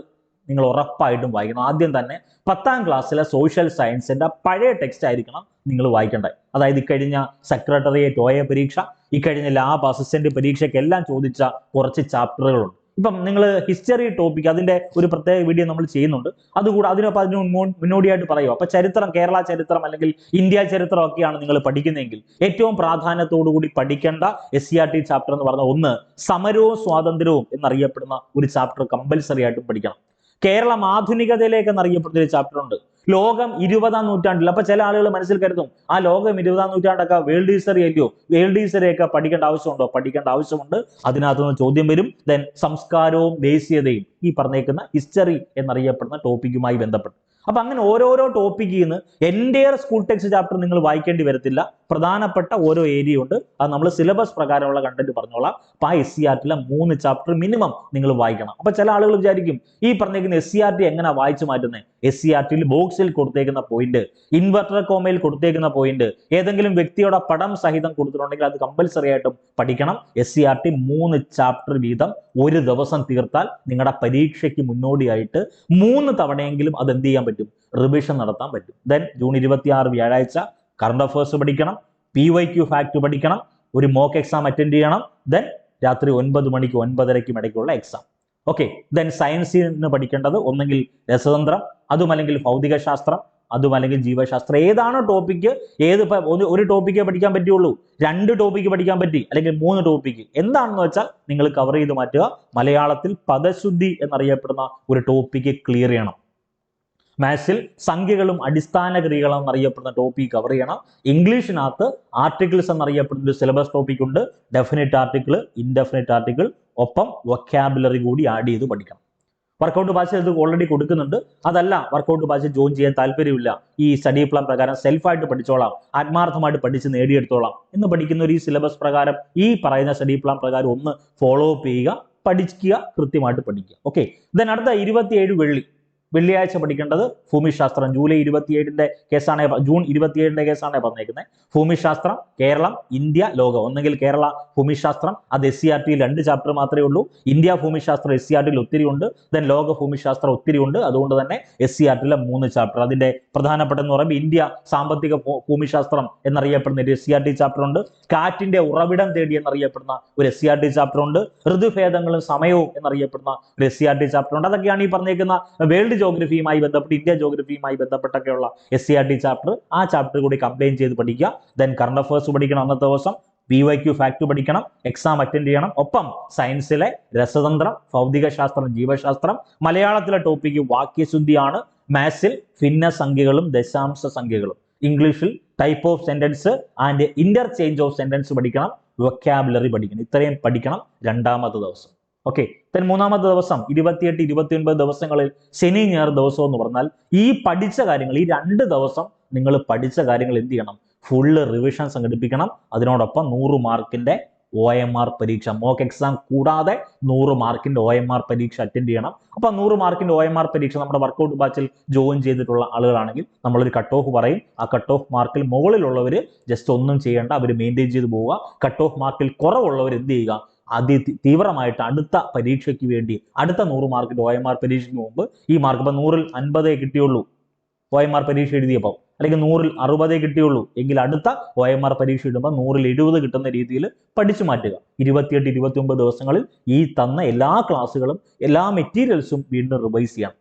നിങ്ങൾ ഉറപ്പായിട്ടും വായിക്കണം. ആദ്യം തന്നെ 10ാം ക്ലാസ്സിലെ സോഷ്യൽ സയൻസിന്റെ പഴയ ടെക്സ്റ്റ് ആയിരിക്കണം നിങ്ങൾ വായിക്കേണ്ടത്. അതായത് ഇക്കഴിഞ്ഞ സെക്രട്ടറിയേറ്റ് OA പരീക്ഷ, ഇക്കഴിഞ്ഞ ലാബ് അസിസ്റ്റന്റ് പരീക്ഷയ്ക്കെല്ലാം ചോദിച്ച കുറച്ച് ചാപ്റ്ററുകളുണ്ട്. ഇപ്പം നിങ്ങൾ ഹിസ്റ്ററി ടോപ്പിക് അതിന്റെ ഒരു പ്രത്യേക വീഡിയോ നമ്മൾ ചെയ്യുന്നുണ്ട്. അതുകൂടെ അതിന് മുന്നോടിയായിട്ട് പറയുക. അപ്പൊ ചരിത്രം, കേരള ചരിത്രം അല്ലെങ്കിൽ ഇന്ത്യ ചരിത്രം ഒക്കെയാണ് നിങ്ങൾ പഠിക്കുന്നതെങ്കിൽ ഏറ്റവും പ്രാധാന്യത്തോടു കൂടി പഠിക്കേണ്ട SCRT ചാപ്റ്റർ എന്ന് പറഞ്ഞ ഒന്ന് സമരവും സ്വാതന്ത്ര്യവും എന്നറിയപ്പെടുന്ന ഒരു ചാപ്റ്റർ കമ്പൽസറി ആയിട്ടും പഠിക്കണം. കേരളം ആധുനികതയിലേക്ക് എന്നറിയപ്പെടുന്ന ഒരു ചാപ്റ്റർ ഉണ്ട്. ലോകം 20ാം നൂറ്റാണ്ടിൽ. അപ്പൊ ചില ആളുകൾ മനസ്സിൽ കരുതും ആ ലോകം 20ാം നൂറ്റാണ്ടൊക്കെ വേൾഡ് ഹിസ്റ്ററി അല്ലയോ, വേൾഡ് ഹിസ്റ്ററിയൊക്കെ പഠിക്കേണ്ട ആവശ്യമുണ്ടോ? പഠിക്കേണ്ട ആവശ്യമുണ്ട്. അതിനകത്തുനിന്ന് ചോദ്യം വരും. ദെൻ സംസ്കാരവും ദേശീയതയും, ഈ പറഞ്ഞേക്കുന്ന ഹിസ്റ്ററി എന്നറിയപ്പെടുന്ന ടോപ്പിക്കുമായി ബന്ധപ്പെട്ട്. അപ്പൊ അങ്ങനെ ഓരോരോ ടോപ്പിക്കിൽ നിന്ന് എൻ്റെയർ സ്കൂൾ ടെക്സ്റ്റ് ചാപ്റ്റർ നിങ്ങൾ വായിക്കേണ്ടി വരത്തില്ല. പ്രധാനപ്പെട്ട ഓരോ ഏരിയ ഉണ്ട്. അത് നമ്മൾ സിലബസ് പ്രകാരമുള്ള കണ്ടന്റ് പറഞ്ഞോളാം. അപ്പൊ ആ SCERT-ലെ 3 ചാപ്റ്റർ മിനിമം നിങ്ങൾ വായിക്കണം. അപ്പൊ ചില ആളുകൾ വിചാരിക്കും ഈ പറഞ്ഞേക്കുന്ന SCERT എങ്ങനെ വായിച്ചു മാറ്റുന്നത്? SCERT-ൽ ബോക്സിൽ കൊടുത്തേക്കുന്ന പോയിന്റ്, ഇൻവെർട്ടർ കോമയിൽ കൊടുത്തേക്കുന്ന പോയിന്റ്, ഏതെങ്കിലും വ്യക്തിയുടെ പടം സഹിതം കൊടുത്തിട്ടുണ്ടെങ്കിൽ അത് കമ്പൽസറി ആയിട്ടും പഠിക്കണം. SCERT 3 ചാപ്റ്റർ വീതം ഒരു ദിവസം തീർത്താൽ നിങ്ങളുടെ പരീക്ഷയ്ക്ക് മുന്നോടിയായിട്ട് 3 തവണയെങ്കിലും അത് എന്ത് ചെയ്യാൻ പറ്റും? റിവിഷൻ നടത്താൻ പറ്റും. ദെൻ ജൂൺ 26 വ്യാഴാഴ്ച കറണ്ട് അഫയേഴ്സ് പഠിക്കണം, PYQ ഫാക്ട് പഠിക്കണം, ഒരു മോക്ക് എക്സാം അറ്റൻഡ് ചെയ്യണം. ദെൻ രാത്രി 9 മണിക്ക് 9:30ക്കും ഇടയ്ക്കുള്ള എക്സാം. ഓക്കെ. ദെൻ സയൻസിന് പഠിക്കേണ്ടത് ഒന്നെങ്കിൽ രസതന്ത്രം, അതുമല്ലെങ്കിൽ ഭൗതികശാസ്ത്രം, അതുമല്ലെങ്കിൽ ജീവശാസ്ത്രം. ഏതാണോ ടോപ്പിക്ക്, ഒരു ടോപ്പിക്കേ പഠിക്കാൻ പറ്റുള്ളൂ, 2 ടോപ്പിക്ക് പഠിക്കാൻ പറ്റി, അല്ലെങ്കിൽ 3 ടോപ്പിക്ക്, എന്താണെന്ന് വെച്ചാൽ നിങ്ങൾ കവർ ചെയ്ത് മാറ്റുക. മലയാളത്തിൽ പദശുദ്ധി എന്നറിയപ്പെടുന്ന ഒരു ടോപ്പിക്ക് ക്ലിയർ ചെയ്യണം. മാത്സിൽ സംഖ്യകളും അടിസ്ഥാന ക്രിയകളും എന്നറിയപ്പെടുന്ന ടോപ്പിക് കവർ ചെയ്യണം. ഇംഗ്ലീഷിനകത്ത് ആർട്ടിക്കിൾസ് എന്നറിയപ്പെടുന്ന ഒരു സിലബസ് ടോപ്പിക് ഉണ്ട്. ഡെഫിനിറ്റ് ആർട്ടിക്കിൾ, ഇൻഡെഫിനിറ്റ് ആർട്ടിക്കിൾ, ഒപ്പം വൊക്കാബുലറി കൂടി ആഡ് ചെയ്ത് പഠിക്കണം. വർക്കൗട്ട് ബാച്ച് ഇത് ഓൾറെഡി കൊടുക്കുന്നുണ്ട്. അതല്ല വർക്കൗട്ട് ബാച്ച് ജോയിൻ ചെയ്യാൻ താല്പര്യമില്ല, ഈ സ്റ്റഡി പ്ലാൻ പ്രകാരം സെൽഫായിട്ട് പഠിച്ചോളാം, ആത്മാർത്ഥമായിട്ട് പഠിച്ച് നേടിയെടുത്തോളാം എന്ന് പഠിക്കുന്ന ഒരു ഈ സിലബസ് പ്രകാരം, ഈ പറയുന്ന സ്റ്റഡി പ്ലാൻ പ്രകാരം ഒന്ന് ഫോളോ അപ്പ് ചെയ്യുക, പഠിക്കുക, കൃത്യമായിട്ട് പഠിക്കുക. ഓക്കെ. ദെൻ അടുത്ത 27 വെള്ളിയാഴ്ച പഠിക്കേണ്ടത് ഭൂമിശാസ്ത്രം. ജൂൺ 27ന്റെ കേസാണ് പറഞ്ഞേക്കുന്നത്. ഭൂമിശാസ്ത്രം, കേരളം, ഇന്ത്യ, ലോകം. ഒന്നെങ്കിൽ കേരള ഭൂമിശാസ്ത്രം, അത് SCERT-ൽ 2 ചാപ്റ്റർ മാത്രമേ ഉള്ളൂ. ഇന്ത്യ ഭൂമിശാസ്ത്രം SCERT-ൽ ഒത്തിരി ഉണ്ട്. ദെൻ ലോക ഭൂമിശാസ്ത്രം ഒത്തിരി ഉണ്ട്. അതുകൊണ്ട് തന്നെ SCERT-ലെ 3 ചാപ്റ്റർ. അതിന്റെ പ്രധാനപ്പെട്ട എന്ന് പറയുമ്പോൾ ഇന്ത്യ സാമ്പത്തിക ഭൂമിശാസ്ത്രം എന്നറിയപ്പെടുന്ന ഒരു SCERT ചാപ്റ്റർ ഉണ്ട്. കാറ്റിന്റെ ഉറവിടം തേടി എന്നറിയപ്പെടുന്ന ഒരു SCERT ചാപ്റ്റർ ഉണ്ട്. ഋതുഭേദങ്ങളും സമയവും എന്നറിയപ്പെടുന്ന ഒരു SCERT ചാപ്റ്റർ ഉണ്ട്. അതൊക്കെയാണ് ഈ പറഞ്ഞേക്കുന്ന വേൾഡ് ജോഗ്രഫിയുമായി ബന്ധപ്പെട്ട്, ഇന്ത്യ ജോഗ്രഫിയുമായി ബന്ധപ്പെട്ടൊക്കെയുള്ള SCERT ചാപ്റ്റർ. ആ ചാപ്റ്റർ കൂടി കംപ്ലൈൻ ചെയ്ത് പഠിക്കുക. ദെൻ കറണ്ട് അഫയേഴ്സ് പഠിക്കണം അന്നത്തെ ദിവസം, PYQ ഫാക്ട് പഠിക്കണം, എക്സാം അറ്റൻഡ് ചെയ്യണം. ഒപ്പം സയൻസിലെ രസതന്ത്രം, ഭൗതികശാസ്ത്രം, ജീവശാസ്ത്രം, മലയാളത്തിലെ ടോപ്പിക്ക് വാക്യശുദ്ധിയാണ്. മാത്സിൽ ഭിന്നസംഖ്യകളും ദശാംശ സംഖ്യകളും, ഇംഗ്ലീഷിൽ type of sentence and interchange of sentence പഠിക്കണം, വൊക്കാബുലറി പഠിക്കണം. ഇത്രയും പഠിക്കണം രണ്ടാമത്തെ ദിവസം. ഓക്കെ. ദെൻ മൂന്നാമത്തെ ദിവസം 28, 29 ദിവസങ്ങളിൽ ശനി ഞായർ ദിവസം എന്ന് പറഞ്ഞാൽ ഈ പഠിച്ച കാര്യങ്ങൾ, ഈ 2 ദിവസം നിങ്ങൾ പഠിച്ച കാര്യങ്ങൾ എന്ത് ചെയ്യണം? ഫുള്ള് റിവിഷൻ സംഘടിപ്പിക്കണം. അതിനോടൊപ്പം 100 മാർക്കിന്റെ OMR പരീക്ഷ, മോക്ക് എക്സാം കൂടാതെ 100 മാർക്കിന്റെ OMR പരീക്ഷ അറ്റൻഡ് ചെയ്യണം. അപ്പൊ 100 മാർക്കിന്റെ OMR പരീക്ഷ നമ്മുടെ വർക്കൗട്ട് ബാച്ചിൽ ജോയിൻ ചെയ്തിട്ടുള്ള ആളുകളാണെങ്കിൽ നമ്മളൊരു കട്ട് ഓഫ് പറയും. ആ കട്ട് ഓഫ് മാർക്കിൽ മുകളിലുള്ളവർ ജസ്റ്റ് ഒന്നും ചെയ്യേണ്ട, അവർ മെയിൻറ്റെയിൻ ചെയ്ത് പോവുക. കട്ട് ഓഫ് മാർക്കിൽ കുറവുള്ളവർ എന്ത് ചെയ്യുക? തീവ്രമായിട്ട് അടുത്ത പരീക്ഷയ്ക്ക് വേണ്ടി, അടുത്ത 100 മാർക്കിന്റെ OMR പരീക്ഷയ്ക്ക് മുമ്പ് ഈ മാർക്ക്, ഇപ്പൊ 100-ൽ 50 കിട്ടിയുള്ളൂ OMR പരീക്ഷ എഴുതിയപ്പോൾ, അല്ലെങ്കിൽ 100-ൽ 60 കിട്ടിയുള്ളൂ എങ്കിൽ അടുത്ത OMR പരീക്ഷ ഇടുമ്പോൾ 100-ൽ 70 കിട്ടുന്ന രീതിയിൽ പഠിച്ചു മാറ്റുക. 28, 29 ദിവസങ്ങളിൽ ഈ തന്ന എല്ലാ ക്ലാസ്സുകളും, എല്ലാ മെറ്റീരിയൽസും വീണ്ടും റിവൈസ് ചെയ്യണം.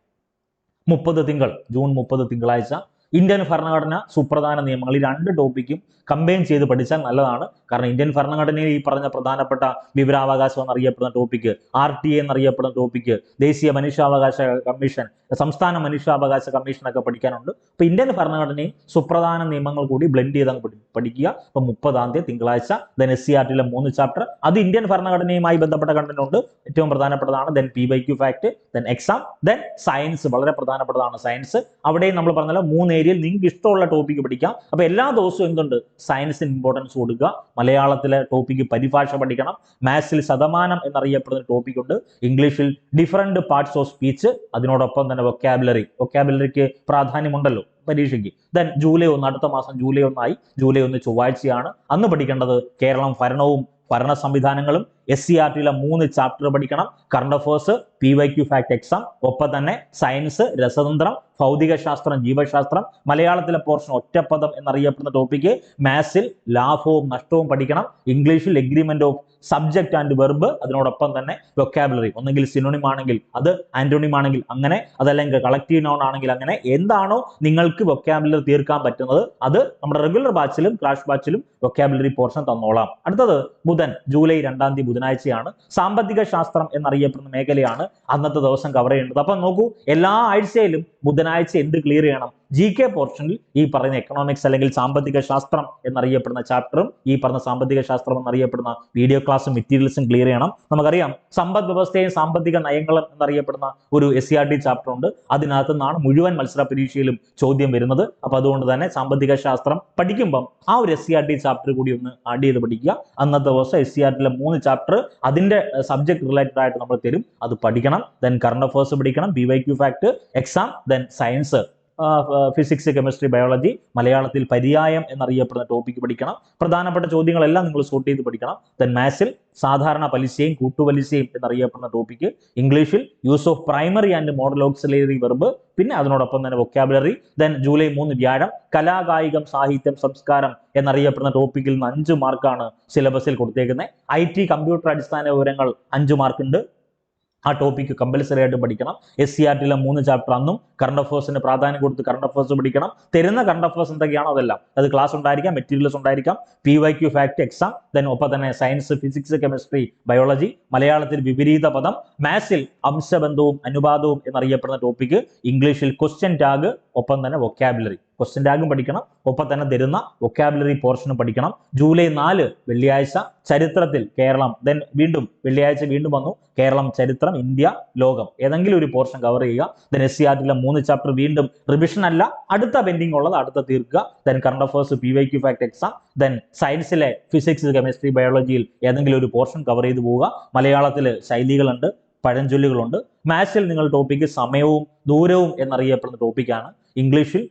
30 തിങ്കൾ, ജൂൺ 30 തിങ്കളാഴ്ച ഇന്ത്യൻ ഭരണഘടന, സുപ്രധാന നിയമങ്ങൾ, ഈ 2 ടോപ്പിക്കും കമ്പൈൻ ചെയ്ത് പഠിച്ചാൽ നല്ലതാണ്. കാരണം ഇന്ത്യൻ ഭരണഘടനയിൽ ഈ പറഞ്ഞ പ്രധാനപ്പെട്ട വിവരാവകാശം എന്നറിയപ്പെടുന്ന ടോപ്പിക്ക്, RTA എന്നറിയപ്പെടുന്ന ടോപ്പിക്ക്, ദേശീയ മനുഷ്യാവകാശ കമ്മീഷൻ, സംസ്ഥാന മനുഷ്യാവകാശ കമ്മീഷനൊക്കെ പഠിക്കാനുണ്ട്. അപ്പൊ ഇന്ത്യൻ ഭരണഘടനയും സുപ്രധാന നിയമങ്ങൾ കൂടി ബ്ലെൻഡ് ചെയ്ത് പഠിക്കുക. അപ്പൊ 30-ാം തീയതി തിങ്കളാഴ്ച. ദെൻ SCERT-ലെ 3 ചാപ്റ്റർ, അത് ഇന്ത്യൻ ഭരണഘടനയുമായി ബന്ധപ്പെട്ട കണ്ടന്റ് ഉണ്ട്, ഏറ്റവും പ്രധാനപ്പെട്ടതാണ്. Then PYQ fact, then exam, then science, വളരെ പ്രധാനപ്പെട്ടതാണ് സയൻസ്. അവിടെയും നമ്മൾ പറഞ്ഞാൽ 3 ഏരിയയിൽ നിങ്ങൾക്ക് ഇഷ്ടമുള്ള ടോപ്പിക്ക് പഠിക്കാം. അപ്പൊ എല്ലാ ദിവസവും എന്തുണ്ട്? സയൻസിന് ഇമ്പോർട്ടൻസ് കൊടുക്കുക. മലയാളത്തിലെ ടോപ്പിക്ക് പരിഭാഷ പഠിക്കണം. മാത്സിൽ ശതമാനം എന്നറിയപ്പെടുന്ന ടോപ്പിക് ഉണ്ട്. ഇംഗ്ലീഷിൽ ഡിഫറെന്റ് പാർട്സ് ഓഫ് സ്പീച്ച്, അതിനോടൊപ്പം തന്നെ വൊക്കാബുലറിക്ക് പ്രാധാന്യമുണ്ടല്ലോ പരീക്ഷയ്ക്ക്. ദെൻ ജൂലൈ 1, അടുത്ത മാസം ജൂലൈ 1 ജൂലൈ 1 ചൊവ്വാഴ്ചയാണ്. അന്ന് പഠിക്കേണ്ടത് കേരളം, ഭരണവും ഭരണ സംവിധാനങ്ങളും. SCERT-ലെ 3 ചാപ്റ്റർ പഠിക്കണം. Current affairs, PYQ fact exam, ഒപ്പം തന്നെ സയൻസ്, രസതന്ത്രം, ഭൗതികശാസ്ത്രം, ജീവശാസ്ത്രം, മലയാളത്തിലെ പോർഷൻ ഒറ്റപ്പദം എന്നറിയപ്പെടുന്ന ടോപ്പിക്ക്. മാത്സിൽ ലാഭവും നഷ്ടവും പഠിക്കണം. ഇംഗ്ലീഷിൽ agreement of subject and verb, അതിനോടൊപ്പം തന്നെ വൊക്കാബുലറി, ഒന്നെങ്കിൽ സിനോണിം ആണെങ്കിൽ അത്, ആന്റോണിം ആണെങ്കിൽ അങ്ങനെ, അതല്ലെങ്കിൽ കളക്റ്റീവ് നൗൺ ആണെങ്കിൽ അങ്ങനെ. എന്താണോ നിങ്ങൾക്ക് വൊക്കാബുലറി തീർക്കാൻ പറ്റുന്നത് അത് നമ്മുടെ റെഗുലർ ബാച്ചിലും ക്ലാഷ് ബാച്ചിലും വൊക്കാബുലറി പോർഷൻ തന്നോളാം. അടുത്തത് ബുധൻ, ജൂലൈ 2-ാം തീയതി ബുധനാഴ്ചയാണ്. സാമ്പത്തിക ശാസ്ത്രം എന്നറിയപ്പെടുന്ന മേഖലയാണ് അന്നത്തെ ദിവസം കവർ ചെയ്യേണ്ടത്. അപ്പൊ നോക്കൂ, എല്ലാ ആഴ്ചയിലും ബുധനാഴ്ച എന്ത് ക്ലിയർ ചെയ്യണം? GK പോർഷനിൽ ഈ പറയുന്ന എക്കണോമിക്സ് അല്ലെങ്കിൽ സാമ്പത്തിക ശാസ്ത്രം എന്നറിയപ്പെടുന്ന ചാപ്റ്ററും ഈ പറഞ്ഞ സാമ്പത്തിക ശാസ്ത്രം എന്നറിയപ്പെടുന്ന വീഡിയോ ക്ലാസ്സും മെറ്റീരിയൽസും ക്ലിയർ ചെയ്യണം. നമുക്കറിയാം സമ്പദ് വ്യവസ്ഥയും സാമ്പത്തിക നയങ്ങളും എന്നറിയപ്പെടുന്ന ഒരു SCRT ചാപ്റ്റർ ഉണ്ട്. അതിനകത്ത് നിന്നാണ് മുഴുവൻ മത്സര പരീക്ഷയിലും ചോദ്യം വരുന്നത്. അപ്പൊ അതുകൊണ്ട് തന്നെ സാമ്പത്തിക ശാസ്ത്രം പഠിക്കുമ്പം ആ ഒരു SCRT ചാപ്റ്റർ കൂടി ഒന്ന് ആഡ് ചെയ്ത് പഠിക്കുക. അന്നത്തെ ദിവസം SCRTയിലെ 3 ചാപ്റ്റർ അതിന്റെ സബ്ജക്ട് റിലേറ്റഡ് ആയിട്ട് നമ്മൾ തരും, അത് പഠിക്കണം. ദെൻ കറണ്ട് അഫയേഴ്സ് പഠിക്കണം, BYQ fact, exam, then science, physics, chemistry, biology, മലയാളത്തിൽ പര്യായം എന്നറിയപ്പെടുന്ന ടോപ്പിക് പഠിക്കണം. പ്രധാനപ്പെട്ട ചോദ്യങ്ങളെല്ലാം നിങ്ങൾ സോർട്ട് ചെയ്ത് പഠിക്കണം. ദെൻ മാത്സിൽ സാധാരണ പലിശയും കൂട്ടുപലിശയും എന്നറിയപ്പെടുന്ന ടോപ്പിക്ക്, ഇംഗ്ലീഷിൽ use of primary and modal auxiliary verb, പിന്നെ അതിനോടൊപ്പം തന്നെ വൊക്കാബുലറി. ദെൻ ജൂലൈ 3 വ്യാഴം കലാകായികം, സാഹിത്യം, സംസ്കാരം എന്നറിയപ്പെടുന്ന ടോപ്പിക്കിൽ നിന്ന് 5 മാർക്കാണ് സിലബസിൽ കൊടുത്തേക്കുന്നത്. IT കമ്പ്യൂട്ടർ അടിസ്ഥാന വിവരങ്ങൾ 5 മാർക്കുണ്ട്. ആ ടോപ്പിക്ക് കമ്പൽസറി ആയിട്ട് പഠിക്കണം. SCRTയിലെ 3 ചാപ്റ്റർ അന്നും കറണ്ട് അഫയേഴ്സിന് പ്രാധാന്യം കൊടുത്ത് കറണ്ട് അഫയേഴ്സ് പഠിക്കണം. തരുന്ന കറണ്ട് അഫയേഴ്സ് എന്തൊക്കെയാണോ അതെല്ലാം, അത് ക്ലാസ് ഉണ്ടായിരിക്കാം, മെറ്റീരിയൽസ് ഉണ്ടായിരിക്കാം, PYQ ഫാക്ട്, എക്സാം, ദെൻ ഒപ്പം തന്നെ സയൻസ്, ഫിസിക്സ്, കെമിസ്ട്രി, ബയോളജി, മലയാളത്തിൽ വിപരീത പദം, മാത്സിൽ അംശബന്ധവും അനുപാതവും എന്നറിയപ്പെടുന്ന ടോപ്പിക്ക്, ഇംഗ്ലീഷിൽ ക്വസ്റ്റ്യൻ ടാഗ്, ഒപ്പം തന്നെ വൊക്കാബുലറി. ക്വസ്റ്റ്യൻ ടാഗും പഠിക്കണം, ഒപ്പം തന്നെ തരുന്ന വൊക്കാബുലറി പോർഷനും പഠിക്കണം. ജൂലൈ 4 വെള്ളിയാഴ്ച ചരിത്രത്തിൽ കേരളം, ദെൻ വീണ്ടും വെള്ളിയാഴ്ച വീണ്ടും വന്നു കേരളം, ചരിത്രം, ഇന്ത്യ, ലോകം, ഏതെങ്കിലും ഒരു പോർഷൻ കവർ ചെയ്യുക. ദെൻ SCRTയിലെ 3 ചാപ്റ്റർ വീണ്ടും റിവിഷൻ അല്ല, അടുത്ത പെൻഡിങ് ഉള്ളത് അടുത്ത തീർക്കുക. Then current affairs, PYQ fact, exam, then സയൻസിലെ ഫിസിക്സ്, കെമിസ്ട്രി, ബയോളജിയിൽ ഏതെങ്കിലും ഒരു പോർഷൻ കവർ ചെയ്ത് പോവുക. മലയാളത്തിൽ ശൈലികളുണ്ട്, പഴഞ്ചൊല്ലുകളുണ്ട്. മാത്സിൽ നിങ്ങൾ ടോപ്പിക്ക് സമയവും ദൂരവും എന്നറിയപ്പെടുന്ന ടോപ്പിക്കാണ്. ഇംഗ്ലീഷിൽ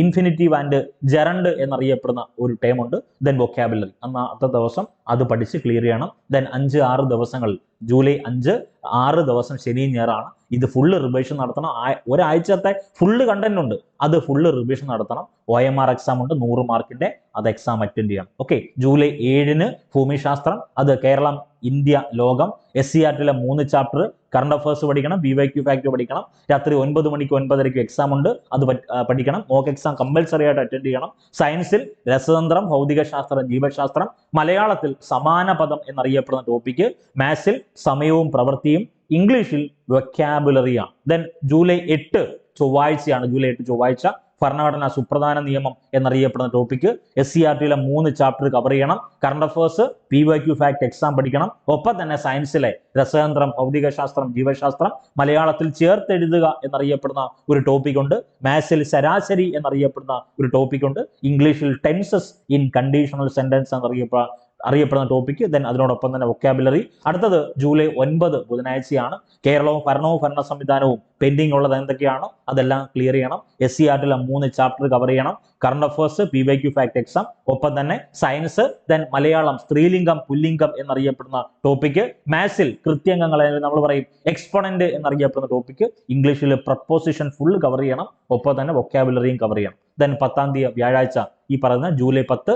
ഇൻഫിനിറ്റീവ് ആൻഡ് ജെറണ്ട് എന്നറിയപ്പെടുന്ന ഒരു ടേം ഉണ്ട്. ദെൻ വൊക്കാബുലറി അന്നത്തെ ദിവസം അത് പഠിച്ച് ക്ലിയർ ചെയ്യണം. ദെൻ 5-6 ദിവസങ്ങൾ, ജൂലൈ 5-6 ദിവസം ശനിയും ഞായറാണ്. ഇത് ഫുള്ള് റിവിഷൻ നടത്തണം. ഒരാഴ്ചത്തെ ഫുള്ള് കണ്ടന്റ് ഉണ്ട്, അത് ഫുള്ള് റിവിഷൻ നടത്തണം. OMR എക്സാം ഉണ്ട് 100 മാർക്കിന്റെ, അത് എക്സാം അറ്റൻഡ് ചെയ്യണം. ഓക്കെ. ജൂലൈ 7 ഭൂമിശാസ്ത്രം, അത് കേരളം, ഇന്ത്യ, ലോകം. SCRTയിലെ 3 ചാപ്റ്റർ കറണ്ട് അഫയേഴ്സ് പഠിക്കണം, BYQ ഫാക്ട് പഠിക്കണം. രാത്രി 9 മണിക്ക് 9:30 എക്സാം ഉണ്ട്, അത് പഠിക്കണം. മോക്ക് എക്സാം കമ്പൽസറി ആയിട്ട് അറ്റൻഡ് ചെയ്യണം. സയൻസിൽ രസതന്ത്രം, ഭൗതികശാസ്ത്രം, ജീവശാസ്ത്രം, മലയാളത്തിൽ സമാന പദം എന്നറിയപ്പെടുന്ന ടോപ്പിക്ക്, മാത്സിൽ സമയവും പ്രവൃത്തിയും, ഇംഗ്ലീഷിൽ വൊക്കാബുലറിയാണ്. ദെൻ ജൂലൈ 8 ചൊവ്വാഴ്ചയാണ്, ജൂലൈ 8 ചൊവ്വാഴ്ച ഭരണഘടന സുപ്രധാന നിയമം എന്നറിയപ്പെടുന്ന ടോപ്പിക്ക്. SCRTയിലെ 3 ചാപ്റ്റർ കവർ ചെയ്യണം. Current affairs, PYQ fact, exam പഠിക്കണം. ഒപ്പം തന്നെ സയൻസിലെ രസതന്ത്രം, ഭൗതികശാസ്ത്രം, ജീവശാസ്ത്രം, മലയാളത്തിൽ ചേർത്തെഴുതുക എന്നറിയപ്പെടുന്ന ഒരു ടോപ്പിക് ഉണ്ട്. മാത്സിൽ ശരാശരി എന്നറിയപ്പെടുന്ന ഒരു ടോപ്പിക് ഉണ്ട്. ഇംഗ്ലീഷിൽ ടെൻസസ് ഇൻ കണ്ടീഷണൽ സെന്റൻസ് എന്നറിയപ്പെടുന്ന ടോപ്പിക്ക്. ദെൻ അതിനോടൊപ്പം തന്നെ വൊക്കാബുലറി. അടുത്തത് ജൂലൈ 9 ബുധനാഴ്ചയാണ്. കേരളവും ഭരണവും ഭരണ സംവിധാനവും പെൻഡിങ് ഉള്ളത് എന്തൊക്കെയാണോ അതെല്ലാം ക്ലിയർ ചെയ്യണം. SCRTയിലെ 3 ചാപ്റ്റർ കവർ ചെയ്യണം. Current affairs, PYQ fact, exam, ഒപ്പം തന്നെ സയൻസ്, ദെൻ മലയാളം സ്ത്രീലിംഗം, പുല്ലിംഗം എന്നറിയപ്പെടുന്ന ടോപ്പിക്ക്. മാത്സിൽ കൃത്യംഗങ്ങൾ, നമ്മൾ പറയും എക്സ്പോണന്റ് എന്നറിയപ്പെടുന്ന ടോപ്പിക്ക്. ഇംഗ്ലീഷിൽ പ്രപ്പോസിഷൻ ഫുൾ കവർ ചെയ്യണം, ഒപ്പം തന്നെ വൊക്കാബുലറിയും കവർ ചെയ്യണം. ദെൻ 10-ാം തീയതി വ്യാഴാഴ്ച, ഈ പറയുന്ന ജൂലൈ 10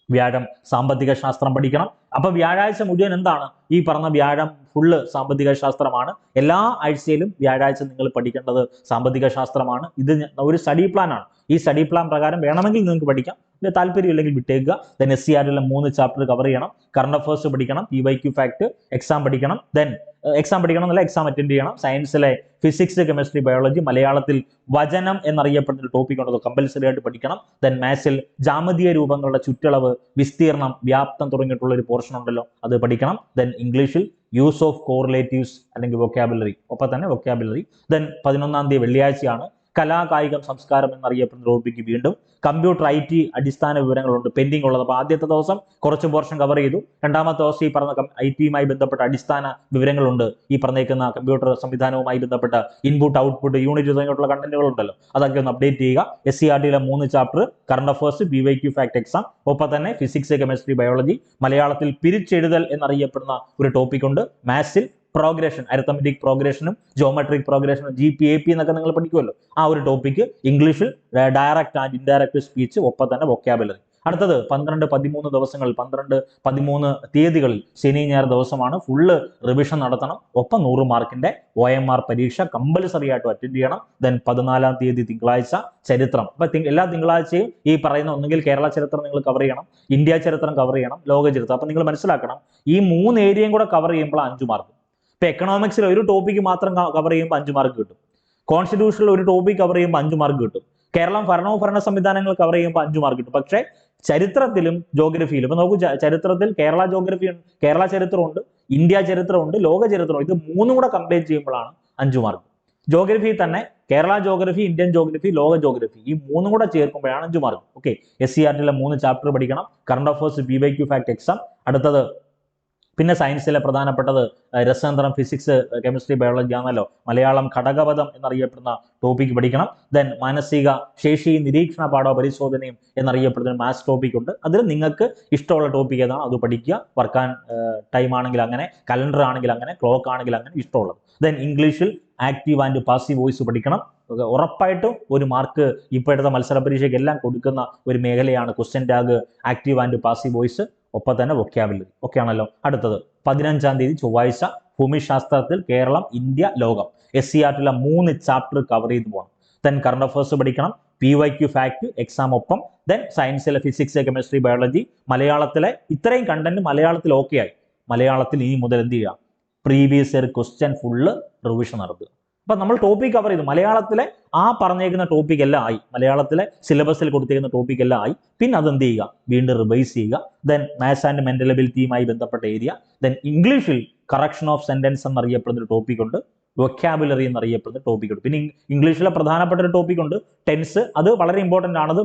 വ്യാഴം സാമ്പത്തിക ശാസ്ത്രം പഠിക്കണം. അപ്പൊ വ്യാഴാഴ്ച മുഴുവൻ എന്താണ്? ഈ പറഞ്ഞ വ്യാഴം ഫുള്ള് സാമ്പത്തിക ശാസ്ത്രമാണ്. എല്ലാ ആഴ്ചയിലും വ്യാഴാഴ്ച നിങ്ങൾ പഠിക്കേണ്ടത് സാമ്പത്തിക ശാസ്ത്രമാണ്. ഇത് ഒരു സ്റ്റഡി പ്ലാൻ ആണ്. ഈ സ്റ്റഡി പ്ലാൻ പ്രകാരം വേണമെങ്കിൽ നിങ്ങൾക്ക് പഠിക്കാം, താല്പര്യം ഇല്ലെങ്കിൽ വിട്ടേക്കുക. ദെൻ SCRTയിലെ 3 ചാപ്റ്റർ കവർ ചെയ്യണം. കറണ്ട് അഫയേഴ്സ് പഠിക്കണം, PYQ ഫാക്ട്, എക്സാം പഠിക്കണം. ദെൻ എക്സാം പഠിക്കണം എന്നല്ല, എക്സാം അറ്റൻഡ് ചെയ്യണം. സയൻസിലെ ഫിസിക്സ്, കെമിസ്ട്രി, ബയോളജി, മലയാളത്തിൽ വചനം എന്നറിയപ്പെടുന്ന ടോപ്പിക് ഉണ്ടത് കമ്പൽസറി ആയിട്ട് പഠിക്കണം. ദെൻ മാത്സിൽ ജാമതീയ രൂപങ്ങളുടെ ചുറ്റളവ്, വിസ്തീർണം, വ്യാപ്തം തുടങ്ങിയിട്ടുള്ള ഒരു പോർഷൻ ഉണ്ടല്ലോ, അത് പഠിക്കണം. ദെൻ ഇംഗ്ലീഷിൽ യൂസ് ഓഫ് കോറിലേറ്റീവ്സ് അല്ലെങ്കിൽ വൊക്കാബുലറി, ഒപ്പം തന്നെ വൊക്കാബുലറി. ദെൻ 11-ാം തീയതി വെള്ളിയാഴ്ചയാണ്. കലാകായികം, സംസ്കാരം എന്നറിയപ്പെടുന്ന ടോപ്പിക്ക് വീണ്ടും. കമ്പ്യൂട്ടർ IT അടിസ്ഥാന വിവരങ്ങളുണ്ട് പെൻഡിങ് ഉള്ളത്. അപ്പോൾ ആദ്യത്തെ ദിവസം കുറച്ച് പോർഷൻ കവർ ചെയ്തു. രണ്ടാമത്തെ ദിവസം ഈ പറഞ്ഞ IT-യുമായി ബന്ധപ്പെട്ട അടിസ്ഥാന വിവരങ്ങളുണ്ട്. ഈ പറഞ്ഞേക്കുന്ന കമ്പ്യൂട്ടർ സംവിധാനവുമായി ബന്ധപ്പെട്ട ഇൻപുട്ട്, ഔട്ട്പുട്ട്, യൂണിറ്റ് തുടങ്ങിയിട്ടുള്ള കണ്ടന്റുകൾ ഉണ്ടല്ലോ, അതൊക്കെ ഒന്ന് അപ്ഡേറ്റ് ചെയ്യുക. SCRTയിലെ 3 chapter current affairs, PYQ fact, exam, ഒപ്പം തന്നെ ഫിസിക്സ്, കെമിസ്ട്രി, ബയോളജി, മലയാളത്തിൽ പിരിച്ചെഴുതൽ എന്നറിയപ്പെടുന്ന ഒരു ടോപ്പിക് ഉണ്ട്. മാത്സിൽ പ്രോഗ്രഷൻ, അരിത്തമെറ്റിക് പ്രോഗ്രഷനും ജോമെട്രിക് പ്രോഗ്രഷനും GPAP എന്നൊക്കെ നിങ്ങൾ പഠിക്കുമല്ലോ, ആ ഒരു ടോപ്പിക്ക്. ഇംഗ്ലീഷിൽ ഡയറക്റ്റ് ആൻഡ് ഇൻഡയറക്റ്റ് സ്പീച്ച്, ഒപ്പം തന്നെ വൊക്കാബുലറി. അടുത്തത് 12-13 ദിവസങ്ങൾ, 12-13 തീയതികളിൽ ശനി ഞായർ ദിവസമാണ്. ഫുള്ള് റിവിഷൻ നടത്തണം. ഒപ്പം 100 മാർക്കിന്റെ OMR പരീക്ഷ കമ്പൽസറി ആയിട്ട് അറ്റൻഡ് ചെയ്യണം. ദെൻ 14-ാം തീയതി തിങ്കളാഴ്ച ചരിത്രം. അപ്പൊ എല്ലാ തിങ്കളാഴ്ചയും ഈ പറയുന്ന ഒന്നുകിൽ കേരള ചരിത്രം നിങ്ങൾ കവർ ചെയ്യണം, ഇന്ത്യ ചരിത്രം കവർ ചെയ്യണം, ലോക ചരിത്രം. അപ്പൊ നിങ്ങൾ മനസ്സിലാക്കണം, ഈ 3 ഏരിയയും കൂടെ കവർ ചെയ്യുമ്പോൾ 5 മാർക്ക്. ഇപ്പൊ എക്കണോമിക്സിൽ ഒരു ടോപ്പിക്ക് മാത്രം കവർ ചെയ്യുമ്പോൾ 5 മാർക്ക് കിട്ടും. കോൺസ്റ്റിറ്റ്യൂഷനിൽ ഒരു ടോപ്പിക് കവർ ചെയ്യുമ്പോൾ 5 മാർക്ക് കിട്ടും. കേരളം ഭരണവും ഭരണ സംവിധാനങ്ങൾ കവർ ചെയ്യുമ്പോൾ 5 മാർക്ക് കിട്ടും. പക്ഷേ ചരിത്രത്തിലും ജോഗ്രഫിയിലും ഇപ്പൊ നോക്കൂ, ചരിത്രത്തിൽ കേരള ജോഗ്രഫി ഉണ്ട്, കേരള ചരിത്രമുണ്ട്, ഇന്ത്യ ചരിത്രമുണ്ട്, ലോക ചരിത്രമുണ്ട്. ഇത് മൂന്നും കൂടെ കമ്പയർ ചെയ്യുമ്പോഴാണ് 5 മാർക്ക്. ജോഗ്രഫിയിൽ തന്നെ കേരള ജോഗ്രഫി, ഇന്ത്യൻ ജോഗ്രഫി, ലോക ജോഗ്രഫി ഈ മൂന്നും കൂടെ ചേർക്കുമ്പോഴാണ് 5 മാർക്ക്. ഓക്കെ, SCERT-ലെ 3 ചാപ്റ്റർ പഠിക്കണം. Current affairs, PYQ fact exam. അടുത്തത് പിന്നെ സയൻസിലെ പ്രധാനപ്പെട്ടത് രസതന്ത്രം, ഫിസിക്സ്, കെമിസ്ട്രി, ബയോളജി ആണല്ലോ. മലയാളം ഘടകപദം എന്നറിയപ്പെടുന്ന ടോപ്പിക് പഠിക്കണം. ദെൻ മാനസിക ശേഷി നിരീക്ഷണ പാഠ പരിശോധനയും എന്നറിയപ്പെടുന്ന മാത്സ് ടോപ്പിക് ഉണ്ട്. അതിൽ നിങ്ങൾക്ക് ഇഷ്ടമുള്ള ടോപ്പിക് ഏതാണോ അത് പഠിക്കുക. വർക്കാൻ ടൈം ആണെങ്കിൽ അങ്ങനെ, കലണ്ടർ ആണെങ്കിൽ അങ്ങനെ, ക്ലോക്ക് ആണെങ്കിൽ അങ്ങനെ, ഇഷ്ടമുള്ളത്. ദെൻ ഇംഗ്ലീഷിൽ ആക്റ്റീവ് ആൻഡ് പാസീവ് വോയിസ് പഠിക്കണം. ഉറപ്പായിട്ടും ഒരു മാർക്ക് ഇപ്പോഴത്തെ മത്സര പരീക്ഷയ്ക്ക് എല്ലാം കൊടുക്കുന്ന ഒരു മേഖലയാണ് question tag, active and passive voice, ഒപ്പം തന്നെ വൊക്കാബുലറി. ഓക്കെ ആണല്ലോ. അടുത്തത് 15-ാം തീയതി ചൊവ്വാഴ്ച ഭൂമിശാസ്ത്രത്തിൽ കേരളം, ഇന്ത്യ, ലോകം SCERT-ലെ 3 ചാപ്റ്റർ കവർ ചെയ്ത് പോകണം. ദെൻ കറണ്ട് അഫയേഴ്സ് പഠിക്കണം, PYQ ഫാക്ട് എക്സാം ഒപ്പം. ദെൻ സയൻസിലെ ഫിസിക്സ്, കെമിസ്ട്രി, ബയോളജി, മലയാളത്തിലെ ഇത്രയും കണ്ടന്റ് മലയാളത്തിൽ ഓക്കെ ആയി. മലയാളത്തിൽ ഇനി മുതൽ എന്ത് ചെയ്യുക, previous year question full revision നടത്തുക. അപ്പൊ നമ്മൾ ടോപ്പിക് കവർ ചെയ്തു. മലയാളത്തിലെ ആ പറഞ്ഞേക്കുന്ന ടോപ്പിക് എല്ലാം ആയി, മലയാളത്തിലെ സിലബസിൽ കൊടുത്തിരിക്കുന്ന ടോപ്പിക് എല്ലാം ആയി. പിന്നെ അത് എന്ത് ചെയ്യുക, വീണ്ടും റിവൈസ് ചെയ്യുക. ദെൻ മാത്സ് ആൻഡ് മെന്റൽ എബിലിറ്റിയുമായി ബന്ധപ്പെട്ട ഏരിയ. ദെൻ ഇംഗ്ലീഷിൽ കറക്ഷൻ ഓഫ് സെന്റൻസ് എന്നറിയപ്പെടുന്ന ഒരു ടോപ്പിക് ഉണ്ട്, വൊക്കാബുലറി എന്നറിയപ്പെടുന്ന ടോപ്പിക് ഉണ്ട്. പിന്നെ ഇംഗ്ലീഷിലെ പ്രധാനപ്പെട്ട ഒരു ടോപ്പിക് ഉണ്ട്, ടെൻസ്. അത് വളരെ ഇമ്പോർട്ടൻ്റ് ആണ്. അത്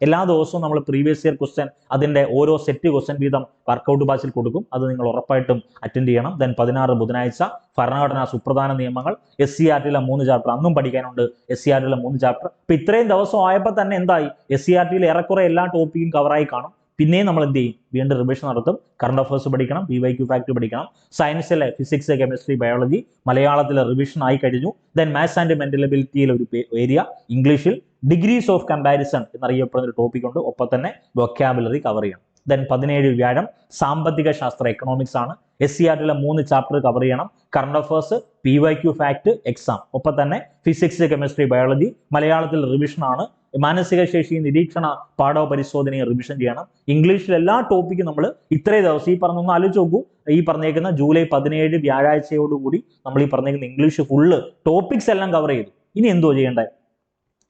എല്ലാ ദിവസവും നമ്മൾ പ്രീവിയസ് ഇയർ ക്വസ്റ്റ്യൻ അതിന്റെ ഓരോ സെറ്റ് ക്വസ്റ്റ്യൻ വീതം വർക്കൗട്ട് ബാച്ചിൽ കൊടുക്കും. അത് നിങ്ങൾ ഉറപ്പായിട്ടും അറ്റൻഡ് ചെയ്യണം. ദെൻ 16 ബുധനാഴ്ച ഭരണഘടനാ സുപ്രധാന നിയമങ്ങൾ, SCERT-ലെ 3 ചാപ്റ്റർ അന്നും പഠിക്കാനുണ്ട്. SCERT-ലെ 3 ചാപ്റ്റർ. ഇപ്പൊ ഇത്രയും ദിവസം ആയപ്പോൾ തന്നെ എന്തായി, SCERT-യിൽ ഏറെക്കുറെ എല്ലാ ടോപ്പിക്കും കവറായി കാണും. പിന്നെയും നമ്മൾ എന്ത് ചെയ്യും, വീണ്ടും റിവിഷൻ നടത്തും. കറണ്ട് അഫയേഴ്സ് പഠിക്കണം, PYQ ഫാക്ട് പഠിക്കണം. സയൻസിലെ ഫിസിക്സ്, കെമിസ്ട്രി, ബയോളജി, മലയാളത്തിലെ റിവിഷൻ ആയി കഴിഞ്ഞു. ദെൻ മാത്സ് ആൻഡ് മെന്റൽ എബിലിറ്റിയിലെ ഒരു ഏരിയ. ഇംഗ്ലീഷിൽ ഡിഗ്രീസ് ഓഫ് കമ്പാരിസൺ എന്നറിയപ്പെടുന്ന ഒരു ടോപ്പിക് ഉണ്ട്, ഒപ്പം തന്നെ വൊക്കാബുലറി കവർ ചെയ്യണം. ദെൻ 17 വ്യാഴം സാമ്പത്തിക ശാസ്ത്ര, എക്കണോമിക്സ് ആണ്. SCERT-ലെ 3 ചാപ്റ്റർ കവർ ചെയ്യണം. Current affairs, PYQ fact exam, ഒപ്പം തന്നെ ഫിസിക്സ്, കെമിസ്ട്രി, ബയോളജി, മലയാളത്തിൽ റിവിഷൻ ആണ്. മാനസിക ശേഷി നിരീക്ഷണ പാഠ പരിശോധനയെ റിവിഷൻ ചെയ്യണം. ഇംഗ്ലീഷിൽ എല്ലാ ടോപ്പിക്കും നമ്മൾ ഇത്രയും ദിവസം ഈ പറഞ്ഞൊന്ന് ആലോചിച്ച് നോക്കൂ. ഈ പറഞ്ഞേക്കുന്ന ജൂലൈ 17 വ്യാഴാഴ്ചയോടുകൂടി നമ്മൾ ഈ പറഞ്ഞേക്കുന്ന ഇംഗ്ലീഷ് ഫുള്ള് ടോപ്പിക്സ് എല്ലാം കവർ ചെയ്തു. ഇനി എന്തോ ചെയ്യേണ്ടത്,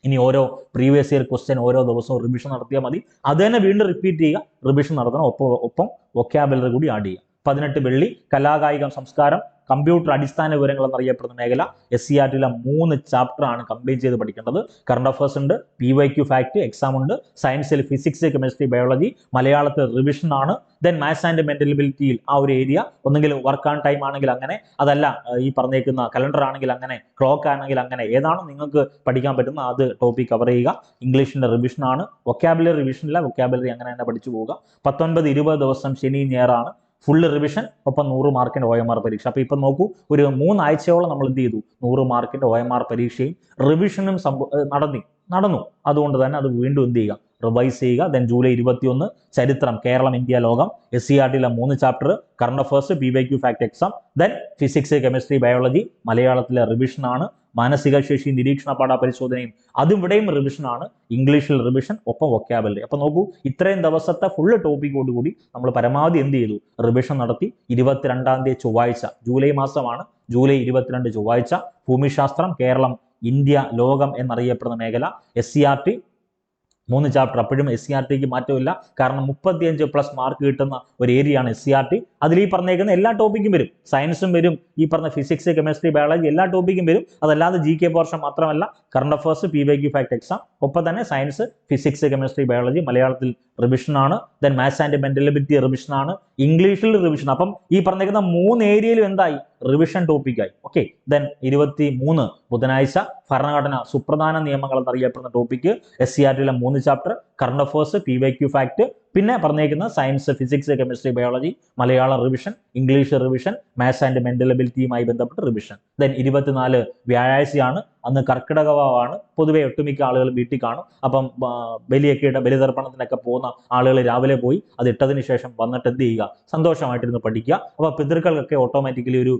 ഇനി ഓരോ പ്രീവിയസ് ഇയർ ക്വസ്റ്റ്യൻ ഓരോ ദിവസവും റിവിഷൻ നടത്തിയാൽ മതി. അത് തന്നെ വീണ്ടും റിപ്പീറ്റ് ചെയ്യുക, റിവിഷൻ നടത്തണം. ഒപ്പം വൊക്കാബുലറി കൂടി ആഡ് ചെയ്യുക. 18 വെള്ളി കലാകായികം, സംസ്കാരം, കമ്പ്യൂട്ടർ അടിസ്ഥാന വിവരങ്ങൾ എന്നറിയപ്പെടുന്ന മേഖല. SCERT-ലെ 3 ചാപ്റ്റർ ആണ് കംപ്ലീറ്റ് ചെയ്ത് പഠിക്കേണ്ടത്. കറണ്ട് അഫയേഴ്സ് ഉണ്ട്, PYQ ഫാക്ട് എക്സാം ഉണ്ട്. സയൻസിൽ ഫിസിക്സ്, കെമിസ്ട്രി, ബയോളജി, മലയാളത്തിൽ റിവിഷൻ ആണ്. ദെൻ മാത്സ് ആൻഡ് മെന്റൽ എബിലിറ്റിയിൽ ആ ഒരു ഏരിയ. ഒന്നെങ്കിൽ വർക്ക് ആൺ ടൈം ആണെങ്കിൽ അങ്ങനെ, അതല്ല ഈ പറഞ്ഞേക്കുന്ന കലണ്ടർ ആണെങ്കിൽ അങ്ങനെ, ക്ലോക്ക് ആണെങ്കിൽ അങ്ങനെ, ഏതാണ് നിങ്ങൾക്ക് പഠിക്കാൻ പറ്റുന്ന അത് ടോപ്പിക് കവർ ചെയ്യുക. ഇംഗ്ലീഷിന്റെ റിവിഷൻ ആണ്. വൊക്കാബുലറി റിവിഷനില്ല, വൊക്കാബുലറി അങ്ങനെ തന്നെ പഠിച്ചു പോവുക. 19-20 ദിവസം ശനി ഞായറാണ് ഫുള്ള് റിവിഷൻ, ഒപ്പം 100 മാർക്കിന്റെ OMR പരീക്ഷ. അപ്പൊ ഇപ്പൊ നോക്കൂ, ഒരു 3 ആഴ്ചയോളം നമ്മൾ എന്ത് ചെയ്തു, 100 മാർക്കിന്റെ OMR പരീക്ഷയും റിവിഷനും നടന്നു. അതുകൊണ്ട് തന്നെ അത് വീണ്ടും എന്ത് ചെയ്യുക, റിവൈസ് ചെയ്യുക. ദെൻ ജൂലൈ 21 ചരിത്രം, കേരളം, ഇന്ത്യ, ലോകം. SCERT-ലെ 3 chapter, current affairs, PYQ fact exam. Then physics, chemistry, biology, മലയാളത്തിലെ റിവിഷൻ ആണ്. മാനസിക ശേഷി നിരീക്ഷണ പാഠ പരിശോധനയും അതിവിടെയും റിവിഷൻ ആണ്. ഇംഗ്ലീഷിൽ റിവിഷൻ, ഒപ്പം വൊക്കാബുലറി. അപ്പൊ നോക്കൂ, ഇത്രയും ദിവസത്തെ ഫുള്ള് ടോപ്പിക്കോടുകൂടി നമ്മൾ പരമാവധി എന്ത് ചെയ്തു, റിവിഷൻ നടത്തി. 22-ാം തീയതി ചൊവ്വാഴ്ച, ജൂലൈ മാസമാണ്, ജൂലൈ 22 ചൊവ്വാഴ്ച ഭൂമിശാസ്ത്രം, കേരളം, ഇന്ത്യ, ലോകം എന്നറിയപ്പെടുന്ന മേഖല. SCERT 3 chapter. അപ്പോഴും SCERT-ക്ക് മാറ്റമില്ല, കാരണം 35+ മാർക്ക് കിട്ടുന്ന ഒരു ഏരിയയാണ് SCERT. അതിൽ ഈ പറഞ്ഞേക്കുന്ന എല്ലാ ടോപ്പിക്കും വരും, സയൻസും വരും, ഈ പറഞ്ഞ ഫിസിക്സ്, കെമിസ്ട്രി, ബയോളജി എല്ലാ ടോപ്പിക്കും വരും. അതല്ലാതെ GK പോർഷൻ മാത്രമല്ല, current affairs, PYQ fact exam, ഒപ്പം തന്നെ സയൻസ്, ഫിസിക്സ്, കെമിസ്ട്രി, ബയോളജി, മലയാളത്തിൽ റിവിഷൻ ആണ്. Then maths and mental ability revision ആണ്. ഇംഗ്ലീഷിൽ റിവിഷൻ. അപ്പം ഈ പറഞ്ഞേക്കുന്ന 3 ഏരിയയിലും എന്തായി, റിവിഷൻ ടോപ്പിക്കായി. ഓക്കെ. ദെൻ 23 ബുധനാഴ്ച ഭരണഘടന സുപ്രധാന നിയമങ്ങൾ എന്നറിയപ്പെടുന്ന ടോപ്പിക്ക്. SCERT-ലെ 3 chapter, current affairs, PYQ fact, പിന്നെ പറഞ്ഞേക്കുന്ന science, physics, chemistry, biology, Malayalam revision, English revision, maths and mental എബിലിറ്റിയുമായി ബന്ധപ്പെട്ട് റിവിഷൻ. ദെൻ 24 വ്യാഴാഴ്ചയാണ്, അന്ന് കർക്കിടകവാണ്. പൊതുവെ ഒട്ടുമിക്ക ആളുകൾ വീട്ടിൽ കാണും. അപ്പം ബലിയൊക്കെ ബലിതർപ്പണത്തിനൊക്കെ പോകുന്ന ആളുകൾ രാവിലെ പോയി അത് ഇട്ടതിന് ശേഷം വന്നിട്ട് എന്ത് ചെയ്യുക, സന്തോഷമായിട്ടിരുന്ന് പഠിക്കുക. അപ്പോൾ പിതൃക്കൾക്കൊക്കെ ഓട്ടോമാറ്റിക്കലി ഒരു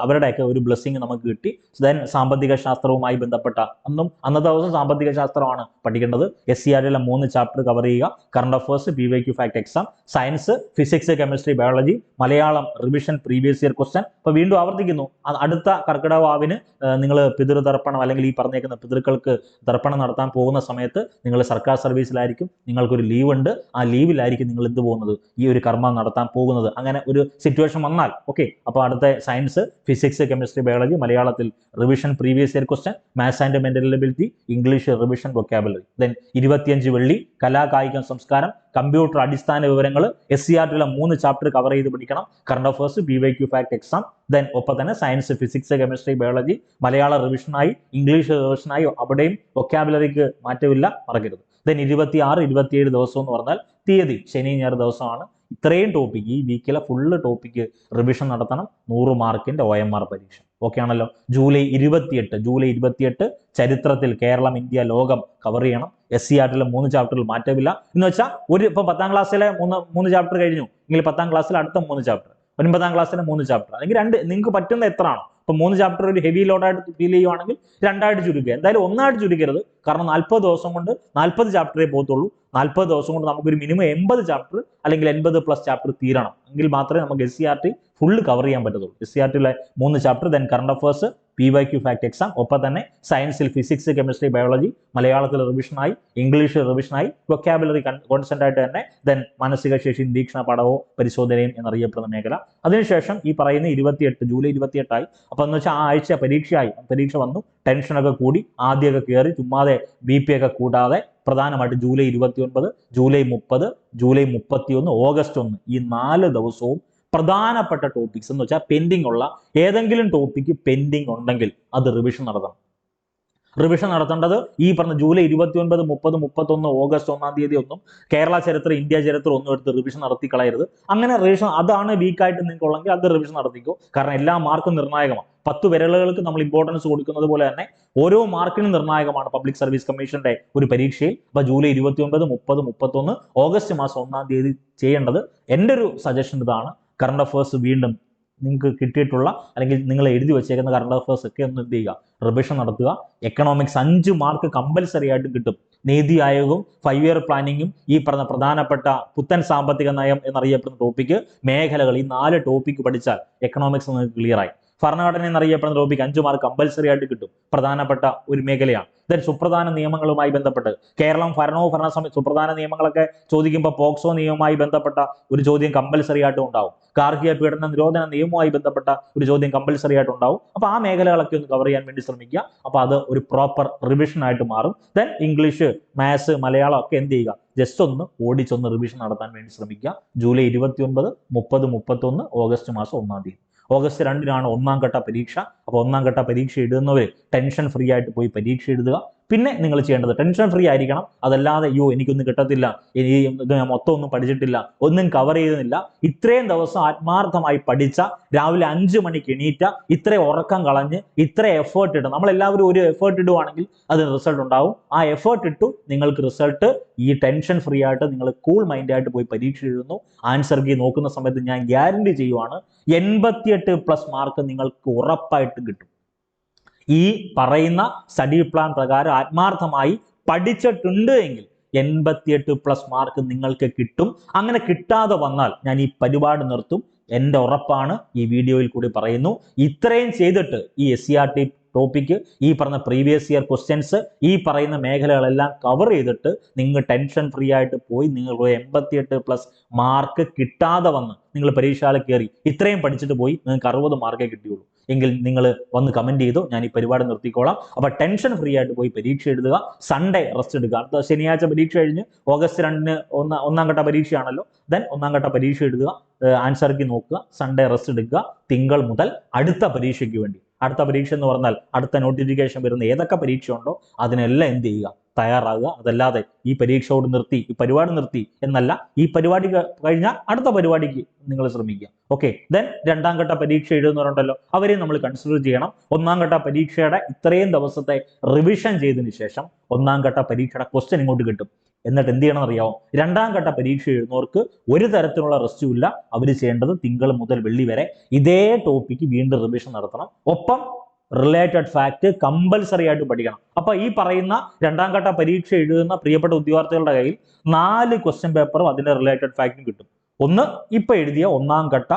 അവരുടെയൊക്കെ ഒരു ബ്ലെസ്സിങ് നമുക്ക് കിട്ടി. ദെൻ സാമ്പത്തിക ശാസ്ത്രവുമായി ബന്ധപ്പെട്ട അന്നത്തെ ദിവസം സാമ്പത്തിക ശാസ്ത്രമാണ് പഠിക്കേണ്ടത്. SCERT-ലെ 3 ചാപ്റ്റർ കവർ ചെയ്യുക. Current affairs, first PYQ fact exam, science, physics, chemistry, biology, Malayalam revision previous year question. അപ്പോൾ വീണ്ടും ആവർത്തിക്കുന്നു, അടുത്ത കർക്കിടക വാവിന് നിങ്ങൾ പിതൃതർപ്പണം അല്ലെങ്കിൽ ഈ പറഞ്ഞേക്കുന്ന പിതൃക്കൾക്ക് തർപ്പണം നടത്താൻ പോകുന്ന സമയത്ത് നിങ്ങൾ സർക്കാർ സർവീസിലായിരിക്കും, നിങ്ങൾക്കൊരു ലീവ് ഉണ്ട്, ആ ലീവിലായിരിക്കും നിങ്ങൾ എന്ത് പോകുന്നത്, ഈ ഒരു കർമ്മം നടത്താൻ പോകുന്നത്. അങ്ങനെ ഒരു സിറ്റുവേഷൻ വന്നാൽ ഓക്കെ, അപ്പോൾ അടുത്ത സയൻസ്, ഫിസിക്സ്, കെമിസ്ട്രി, ബയോളജി, മലയാളത്തിൽ revision previous year question, maths and mental ability, English revision vocabulary. Then 25 വെള്ളി കലാ കായികം സംസ്കാരം, കമ്പ്യൂട്ടർ അടിസ്ഥാന വിവരങ്ങൾ, SCRT 3 ചാപ്റ്റർ കവർ ചെയ്ത് പഠിക്കണം. Current affairs, PYQ fact exam. Then ഒപ്പം തന്നെ സയൻസ്, ഫിസിക്സ്, കെമിസ്ട്രി, ബയോളജി, മലയാള റിവിഷനായി, ഇംഗ്ലീഷ് റിവിഷനായി, അവിടെയും വൊക്കാബുലറിക്ക് മാറ്റമില്ല, മറക്കരുത്. ദെൻ 26, 27 ദിവസം എന്ന് പറഞ്ഞാൽ തീയതി ശനി ഞായർ ദിവസമാണ്. ഇത്രയും ടോപ്പിക്ക് ഈ വീക്കിലെ ഫുള്ള് ടോപ്പിക്ക് റിവിഷൻ നടത്തണം. 100 മാർക്കിന്റെ OMR പരീക്ഷ. ഓക്കെ ആണല്ലോ. ജൂലൈ 28 ചരിത്രത്തിൽ കേരളം, ഇന്ത്യ, ലോകം കവർ ചെയ്യണം. SCRT 3 ചാപ്റ്ററിൽ മാറ്റമില്ല എന്ന് വെച്ചാൽ ഇപ്പൊ 10ാം ക്ലാസ്സിലെ 3 ചാപ്റ്റർ കഴിഞ്ഞു എങ്കിൽ 10ാം ക്ലാസ്സിൽ അടുത്ത 3 ചാപ്റ്റർ, 9ാം ക്ലാസ്സിലെ 3 ചാപ്റ്റർ, അല്ലെങ്കിൽ 2 നിങ്ങൾക്ക് പറ്റുന്ന എത്രയാണോ. ഇപ്പൊ 3 ചാപ്റ്റർ ഒരു ഹെവി ലോഡായിട്ട് ഫീൽ ചെയ്യുവാണെങ്കിൽ 2ആയിട്ട് ചുരുക്കുക. എന്തായാലും 1ആയിട്ട് ചുരുക്കരുത്, കാരണം 40 ദിവസം കൊണ്ട് 40 ചാപ്റ്ററേ പോകത്തുള്ളൂ. 40 ദിവസം കൊണ്ട് നമുക്കൊരു മിനിമം 80 ചാപ്റ്റർ അല്ലെങ്കിൽ 80+ ചാപ്റ്റർ തീരണം, എങ്കിൽ മാത്രമേ നമുക്ക് SCRT ഫുള്ള് കവർ ചെയ്യാൻ പറ്റത്തുള്ളൂ. SCRT 3 chapter, then current affairs, PYQ fact exam, ഒപ്പം തന്നെ സയൻസിൽ ഫിസിക്സ്, കെമിസ്ട്രി, ബയോളജി, മലയാളത്തിൽ റിവിഷനായി, ഇംഗ്ലീഷ് റിവിഷനായി, വൊക്കാബുലറി കോൺസെൻട്രേറ്റ് ആയിട്ട് തന്നെ, ദെൻ മാനസിക ശേഷി നിരീക്ഷണ പഠനവും പരിശോധനയും എന്നറിയപ്പെടുന്ന മേഖല. അതിനുശേഷം ഈ പറയുന്ന 28 ജൂലൈ 28 അപ്പൊ എന്ന് വെച്ചാൽ ആ ആഴ്ച പരീക്ഷ വന്നു, ടെൻഷനൊക്കെ കൂടി, ആദ്യമൊക്കെ കയറി ചുമ്മാതെ BP ഒക്കെ കൂടാതെ പ്രധാനമായിട്ട് ജൂലൈ 29, ജൂലൈ 30, ജൂലൈ 31, ഓഗസ്റ്റ് 1 ഈ 4 ദിവസവും പ്രധാനപ്പെട്ട ടോപ്പിക്സ് എന്ന് വെച്ചാൽ പെൻഡിങ് ഉള്ള ഏതെങ്കിലും ടോപ്പിക്ക് പെൻഡിങ് ഉണ്ടെങ്കിൽ അത് റിവിഷൻ നടത്തണം. റിവിഷൻ നടത്തേണ്ടത് ഈ പറഞ്ഞ ജൂലൈ 29, 30, 31, ഓഗസ്റ്റ് 1 തീയതി ഒന്നും കേരള ചരിത്രം, ഇന്ത്യ ചരിത്രം ഒന്നും എടുത്ത് റിവിഷൻ നടത്തി കളയരുത്. അങ്ങനെ റിവിഷൻ അതാണ് വീക്കായിട്ട് നിങ്ങൾക്ക് ഉള്ളെങ്കിൽ അത് റിവിഷൻ നടത്തിക്കോ. കാരണം എല്ലാ മാർക്കും നിർണായകമാണ്. 10 വിരലുകൾക്ക് നമ്മൾ ഇമ്പോർട്ടൻസ് കൊടുക്കുന്നത് പോലെ തന്നെ ഓരോ മാർക്കിനും നിർണായകമാണ് പബ്ലിക് സർവീസ് കമ്മീഷന്റെ ഒരു പരീക്ഷയിൽ. അപ്പൊ ജൂലൈ 29, 30, 31, ഓഗസ്റ്റ് മാസം 1 തീയതി ചെയ്യേണ്ടത്. എൻ്റെ ഒരു സജഷൻ ഇതാണ്, കറണ്ട് അഫയേഴ്സ് വീണ്ടും നിങ്ങൾക്ക് കിട്ടിയിട്ടുള്ള അല്ലെങ്കിൽ നിങ്ങൾ എഴുതി വെച്ചേക്കുന്ന കറണ്ട് അഫയേഴ്സ് ഒക്കെ ഒന്ന് എന്ത് ചെയ്യുക, റിവിഷൻ നടത്തുക. എക്കണോമിക്സ് 5 മാർക്ക് കമ്പൽസറി ആയിട്ട് കിട്ടും. നീതി ആയോഗവും 5 ഇയർ പ്ലാനിങ്ങും ഈ പറഞ്ഞ പ്രധാനപ്പെട്ട പുത്തൻ സാമ്പത്തിക നയം എന്നറിയപ്പെടുന്ന ടോപ്പിക്ക് മേഖലകൾ, ഈ 4 ടോപ്പിക്ക് പഠിച്ചാൽ എക്കണോമിക്സ് നിങ്ങൾക്ക് ക്ലിയർ ആയി. ഭരണഘടന എന്നറിയപ്പെടുന്ന ടോപ്പിക്ക് 5 മാർക്ക് കമ്പൽസറി ആയിട്ട് കിട്ടും, പ്രധാനപ്പെട്ട ഒരു മേഖലയാണ്. ദെൻ സുപ്രധാന നിയമങ്ങളുമായി ബന്ധപ്പെട്ട് കേരളം ഭരണവും ഭരണസമിതി സുപ്രധാന നിയമങ്ങളൊക്കെ ചോദിക്കുമ്പോൾ പോക്സോ നിയമവുമായി ബന്ധപ്പെട്ട ഒരു ചോദ്യം കമ്പൽസറി ആയിട്ടും ഉണ്ടാവും. ഗാർഹിക പീഡന നിരോധന നിയമവുമായി ബന്ധപ്പെട്ട ഒരു ചോദ്യം കമ്പൽസറി ആയിട്ട് ഉണ്ടാവും. അപ്പൊ ആ മേഖലകളൊക്കെ ഒന്ന് കവർ ചെയ്യാൻ വേണ്ടി ശ്രമിക്കുക. അപ്പൊ അത് ഒരു പ്രോപ്പർ റിവിഷൻ ആയിട്ട് മാറും. ദെൻ ഇംഗ്ലീഷ്, മാത്സ്, മലയാളം ഒക്കെ എന്ത് ചെയ്യുക, ജസ്റ്റ് ഒന്ന് ഓടിച്ചൊന്ന് റിവിഷൻ നടത്താൻ വേണ്ടി ശ്രമിക്കുക. ജൂലൈ 29, 30, 31, ഓഗസ്റ്റ് മാസം 1 തീയതി. ഓഗസ്റ്റ് 2 1ാം ഘട്ട പരീക്ഷ. അപ്പോൾ 1ാം ഘട്ട പരീക്ഷ എഴുതുന്നവർ ടെൻഷൻ ഫ്രീ ആയിട്ട് പോയി പരീക്ഷ എഴുതുക. പിന്നെ നിങ്ങൾ ചെയ്യേണ്ടത് ടെൻഷൻ ഫ്രീ ആയിരിക്കണം. അതല്ലാതെ എനിക്കൊന്നും കിട്ടത്തില്ല, ഇത് ഞാൻ മൊത്തം ഒന്നും പഠിച്ചിട്ടില്ല, ഒന്നും കവർ ചെയ്യുന്നില്ല, ഇത്രയും ദിവസം ആത്മാർത്ഥമായി പഠിച്ച, രാവിലെ 5 മണിക്ക് എണീറ്റ, ഇത്ര ഉറക്കം കളഞ്ഞ്, ഇത്ര എഫേർട്ട് ഇട്ട്, നമ്മളെല്ലാവരും ഒരു എഫേർട്ട് ഇടുവാണെങ്കിൽ അതിന് റിസൾട്ട് ഉണ്ടാവും. ആ എഫേർട്ട് ഇട്ടു നിങ്ങൾക്ക് റിസൾട്ട്. ഈ ടെൻഷൻ ഫ്രീ ആയിട്ട് നിങ്ങൾ കൂൾ മൈൻഡായിട്ട് പോയി പരീക്ഷ എഴുതുന്നു. ആൻസർ കീ നോക്കുന്ന സമയത്ത് ഞാൻ ഗ്യാരണ്ടി ചെയ്യുവാണ് 88+ മാർക്ക് നിങ്ങൾക്ക് ഉറപ്പായിട്ട് കിട്ടും. ഈ പറയുന്ന സ്റ്റഡി പ്ലാൻ പ്രകാരം ആത്മാർത്ഥമായി പഠിച്ചിട്ടുണ്ട് എങ്കിൽ 88+ മാർക്ക് നിങ്ങൾക്ക് കിട്ടും. അങ്ങനെ കിട്ടാതെ വന്നാൽ ഞാൻ ഈ പരിപാടി നിർത്തും. എൻ്റെ ഉറപ്പാണ്, ഈ വീഡിയോയിൽ കൂടി പറയുന്നു. ഇത്രയും ചെയ്തിട്ട് ഈ SCRT ടോപ്പിക്ക്, ഈ പറഞ്ഞ പ്രീവിയസ് ഇയർ ക്വസ്റ്റ്യൻസ്, ഈ പറയുന്ന മേഖലകളെല്ലാം കവർ ചെയ്തിട്ട് നിങ്ങൾ ടെൻഷൻ ഫ്രീ ആയിട്ട് പോയി നിങ്ങൾക്ക് 88+ മാർക്ക് കിട്ടാതെ വന്ന് നിങ്ങൾ പരീക്ഷയിൽ കയറി ഇത്രയും പഠിച്ചിട്ട് പോയി നിങ്ങൾക്ക് 60 മാർക്കേ കിട്ടിയുള്ളൂ എങ്കിൽ നിങ്ങൾ വന്ന് കമന്റ് ചെയ്തു, ഞാൻ ഈ പരിപാടി നിർത്തിക്കോളാം. അപ്പൊ ടെൻഷൻ ഫ്രീ ആയിട്ട് പോയി പരീക്ഷ എഴുതുക. സൺഡേ റെസ്റ്റ് എടുക്കുക. അടുത്ത ശനിയാഴ്ച പരീക്ഷ കഴിഞ്ഞ് ഓഗസ്റ്റ് 2 ഒന്നാം ഘട്ട പരീക്ഷയാണല്ലോ. ദെൻ 1ാം ഘട്ട പരീക്ഷ എഴുതുക, ആൻസർ കീ നോക്കുക, സൺഡേ റെസ്റ്റ് എടുക്കുക. തിങ്കൾ മുതൽ അടുത്ത പരീക്ഷയ്ക്ക് വേണ്ടി, അടുത്ത പരീക്ഷ എന്ന് പറഞ്ഞാൽ അടുത്ത നോട്ടിഫിക്കേഷൻ വരുന്ന ഏതൊക്കെ പരീക്ഷ ഉണ്ടോ അതിനെല്ലാം എന്ത് ചെയ്യുക, തയ്യാറാകുക. അതല്ലാതെ ഈ പരീക്ഷയോട് നിർത്തി, ഈ പരിപാടി നിർത്തി എന്നല്ല, ഈ പരിപാടി കഴിഞ്ഞാൽ അടുത്ത പരിപാടിക്ക് നിങ്ങൾ ശ്രമിക്കുക. ഓക്കെ. ദെൻ 2ാം ഘട്ട പരീക്ഷ എഴുതുന്നവരുണ്ടല്ലോ, അവരെ നമ്മൾ കൺസിഡർ ചെയ്യണം. 1ാം ഘട്ട പരീക്ഷയുടെ ഇത്രയും ദിവസത്തെ റിവിഷൻ ചെയ്തതിന് ശേഷം 1ാം ഘട്ട പരീക്ഷയുടെ ക്വസ്റ്റ്യൻ ഇങ്ങോട്ട് കിട്ടും. എന്നിട്ട് എന്ത് ചെയ്യണം അറിയാമോ, 2ാം ഘട്ട പരീക്ഷ എഴുതുന്നവർക്ക് ഒരു തരത്തിലുള്ള റെസ്റ്റും ഇല്ല. അവർ ചെയ്യേണ്ടത് തിങ്കൾ മുതൽ വെള്ളി വരെ ഇതേ ടോപ്പിക്ക് വീണ്ടും റിവിഷൻ നടത്തണം. ഒപ്പം റിലേറ്റഡ് ഫാക്ട് കമ്പൽസറി ആയിട്ട് പഠിക്കണം. അപ്പൊ ഈ പറയുന്ന രണ്ടാം ഘട്ട പരീക്ഷ എഴുതുന്ന പ്രിയപ്പെട്ട ഉദ്യോഗാർത്ഥികളുടെ കയ്യിൽ 4 ക്വസ്റ്റ്യൻ പേപ്പറും അതിന്റെ റിലേറ്റഡ് ഫാക്ടും കിട്ടും. ഒന്ന്, ഇപ്പൊ എഴുതിയ ഒന്നാം ഘട്ട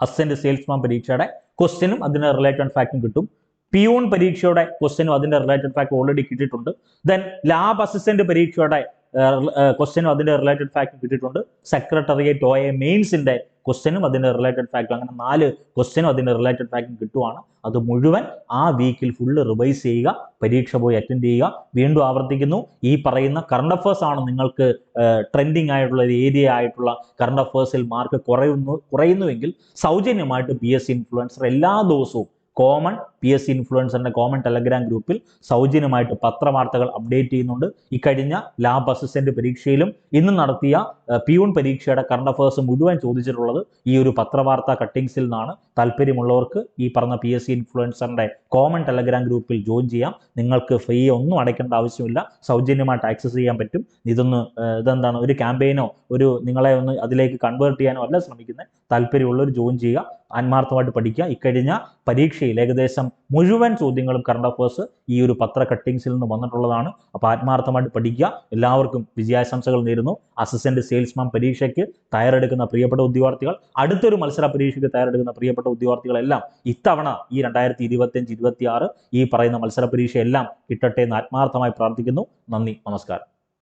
അസിസ്റ്റന്റ് സെയിൽസ്മാൻ പരീക്ഷയുടെ ക്വസ്റ്റ്യനും അതിന്റെ റിലേറ്റഡ് ഫാക്ടും കിട്ടും. പിയൂൺ പരീക്ഷയുടെ ക്വസ്റ്റ്യനും അതിന്റെ റിലേറ്റഡ് ഫാക്ട് ഓൾറെഡി കിട്ടിയിട്ടുണ്ട്. ദെൻ ലാബ് അസിസ്റ്റന്റ് പരീക്ഷയുടെ ക്വസ്റ്റ്യനും അതിന്റെ റിലേറ്റഡ് ഫാക്ട് കിട്ടിയിട്ടുണ്ട്. സെക്രട്ടറിയേറ്റ് OA മെയിൻസിന്റെ ക്വസ്റ്റ്യനും അതിന്റെ റിലേറ്റഡ് ഫാക്ടും, അങ്ങനെ 4 ക്വസ്റ്റ്യനും അതിന്റെ റിലേറ്റഡ് ഫാക്ടും കിട്ടുവാണ്. അത് മുഴുവൻ ആ വീക്കിൽ ഫുള്ള് റിവൈസ് ചെയ്യുക, പരീക്ഷ പോയി അറ്റൻഡ് ചെയ്യുക. വീണ്ടും ആവർത്തിക്കുന്നു, ഈ പറയുന്ന കറണ്ട് അഫേഴ്സ് ആണ് നിങ്ങൾക്ക് ട്രെൻഡിങ് ആയിട്ടുള്ള ഒരു ഏരിയ ആയിട്ടുള്ള കറണ്ട് അഫേഴ്സിൽ മാർക്ക് കുറയുന്നുവെങ്കിൽ സൗജന്യമായിട്ട് PSC ഇൻഫ്ലുവൻസർ എല്ലാ ദിവസവും കോമൺ PSC ഇൻഫ്ലുവൻസറിന്റെ കോമൺ ടെലഗ്രാം ഗ്രൂപ്പിൽ സൗജന്യമായിട്ട് പത്രവാർത്തകൾ അപ്ഡേറ്റ് ചെയ്യുന്നുണ്ട്. ഇക്കഴിഞ്ഞ ലാബ് അസിസ്റ്റന്റ് പരീക്ഷയിലും ഇന്ന് നടത്തിയ പിയൂൺ പരീക്ഷയുടെ കറണ്ട് അഫേഴ്സ് മുഴുവൻ ചോദിച്ചിട്ടുള്ളത് ഈ ഒരു പത്രവാർത്താ കട്ടിങ്സിൽ നിന്നാണ്. താല്പര്യമുള്ളവർക്ക് ഈ പറഞ്ഞ PSC ഇൻഫ്ലുവൻസറിന്റെ കോമൺ ടെലഗ്രാം ഗ്രൂപ്പിൽ ജോയിൻ ചെയ്യാം. നിങ്ങൾക്ക് ഫീ ഒന്നും അടയ്ക്കേണ്ട ആവശ്യമില്ല, സൗജന്യമായിട്ട് ആക്സസ് ചെയ്യാൻ പറ്റും. ഇതെന്താണ് ഒരു ക്യാമ്പയിനോ ഒരു നിങ്ങളെ ഒന്ന് അതിലേക്ക് കൺവേർട്ട് ചെയ്യാനോ അല്ല ശ്രമിക്കുന്നത്. താല്പര്യമുള്ളവർ ജോയിൻ ചെയ്യുക, ആത്മാർത്ഥമായിട്ട് പഠിക്കുക. ഇക്കഴിഞ്ഞ പരീക്ഷയിൽ ഏകദേശം മുഴുവൻ ചോദ്യങ്ങളും കറണ്ട് അഫേഴ്സ് ഈ ഒരു പത്ര കട്ടിങ്സിൽ നിന്ന് വന്നിട്ടുള്ളതാണ്. അപ്പോൾ ആത്മാർത്ഥമായിട്ട് പഠിക്കുക. എല്ലാവർക്കും വിജയാശംസകൾ നേരുന്നു. അസിസ്റ്റന്റ് സെയിൽസ്മാൻ പരീക്ഷയ്ക്ക് തയ്യാറെടുക്കുന്ന പ്രിയപ്പെട്ട ഉദ്യോഗാർത്ഥികൾ, അടുത്തൊരു മത്സര പരീക്ഷയ്ക്ക് തയ്യാറെടുക്കുന്ന പ്രിയപ്പെട്ട ഉദ്യോഗാർത്ഥികളെല്ലാം ഇത്തവണ ഈ 2025-26 ഈ പറയുന്ന മത്സര പരീക്ഷയെല്ലാം കിട്ടട്ടെ എന്ന് ആത്മാർത്ഥമായി പ്രാർത്ഥിക്കുന്നു. നന്ദി, നമസ്കാരം.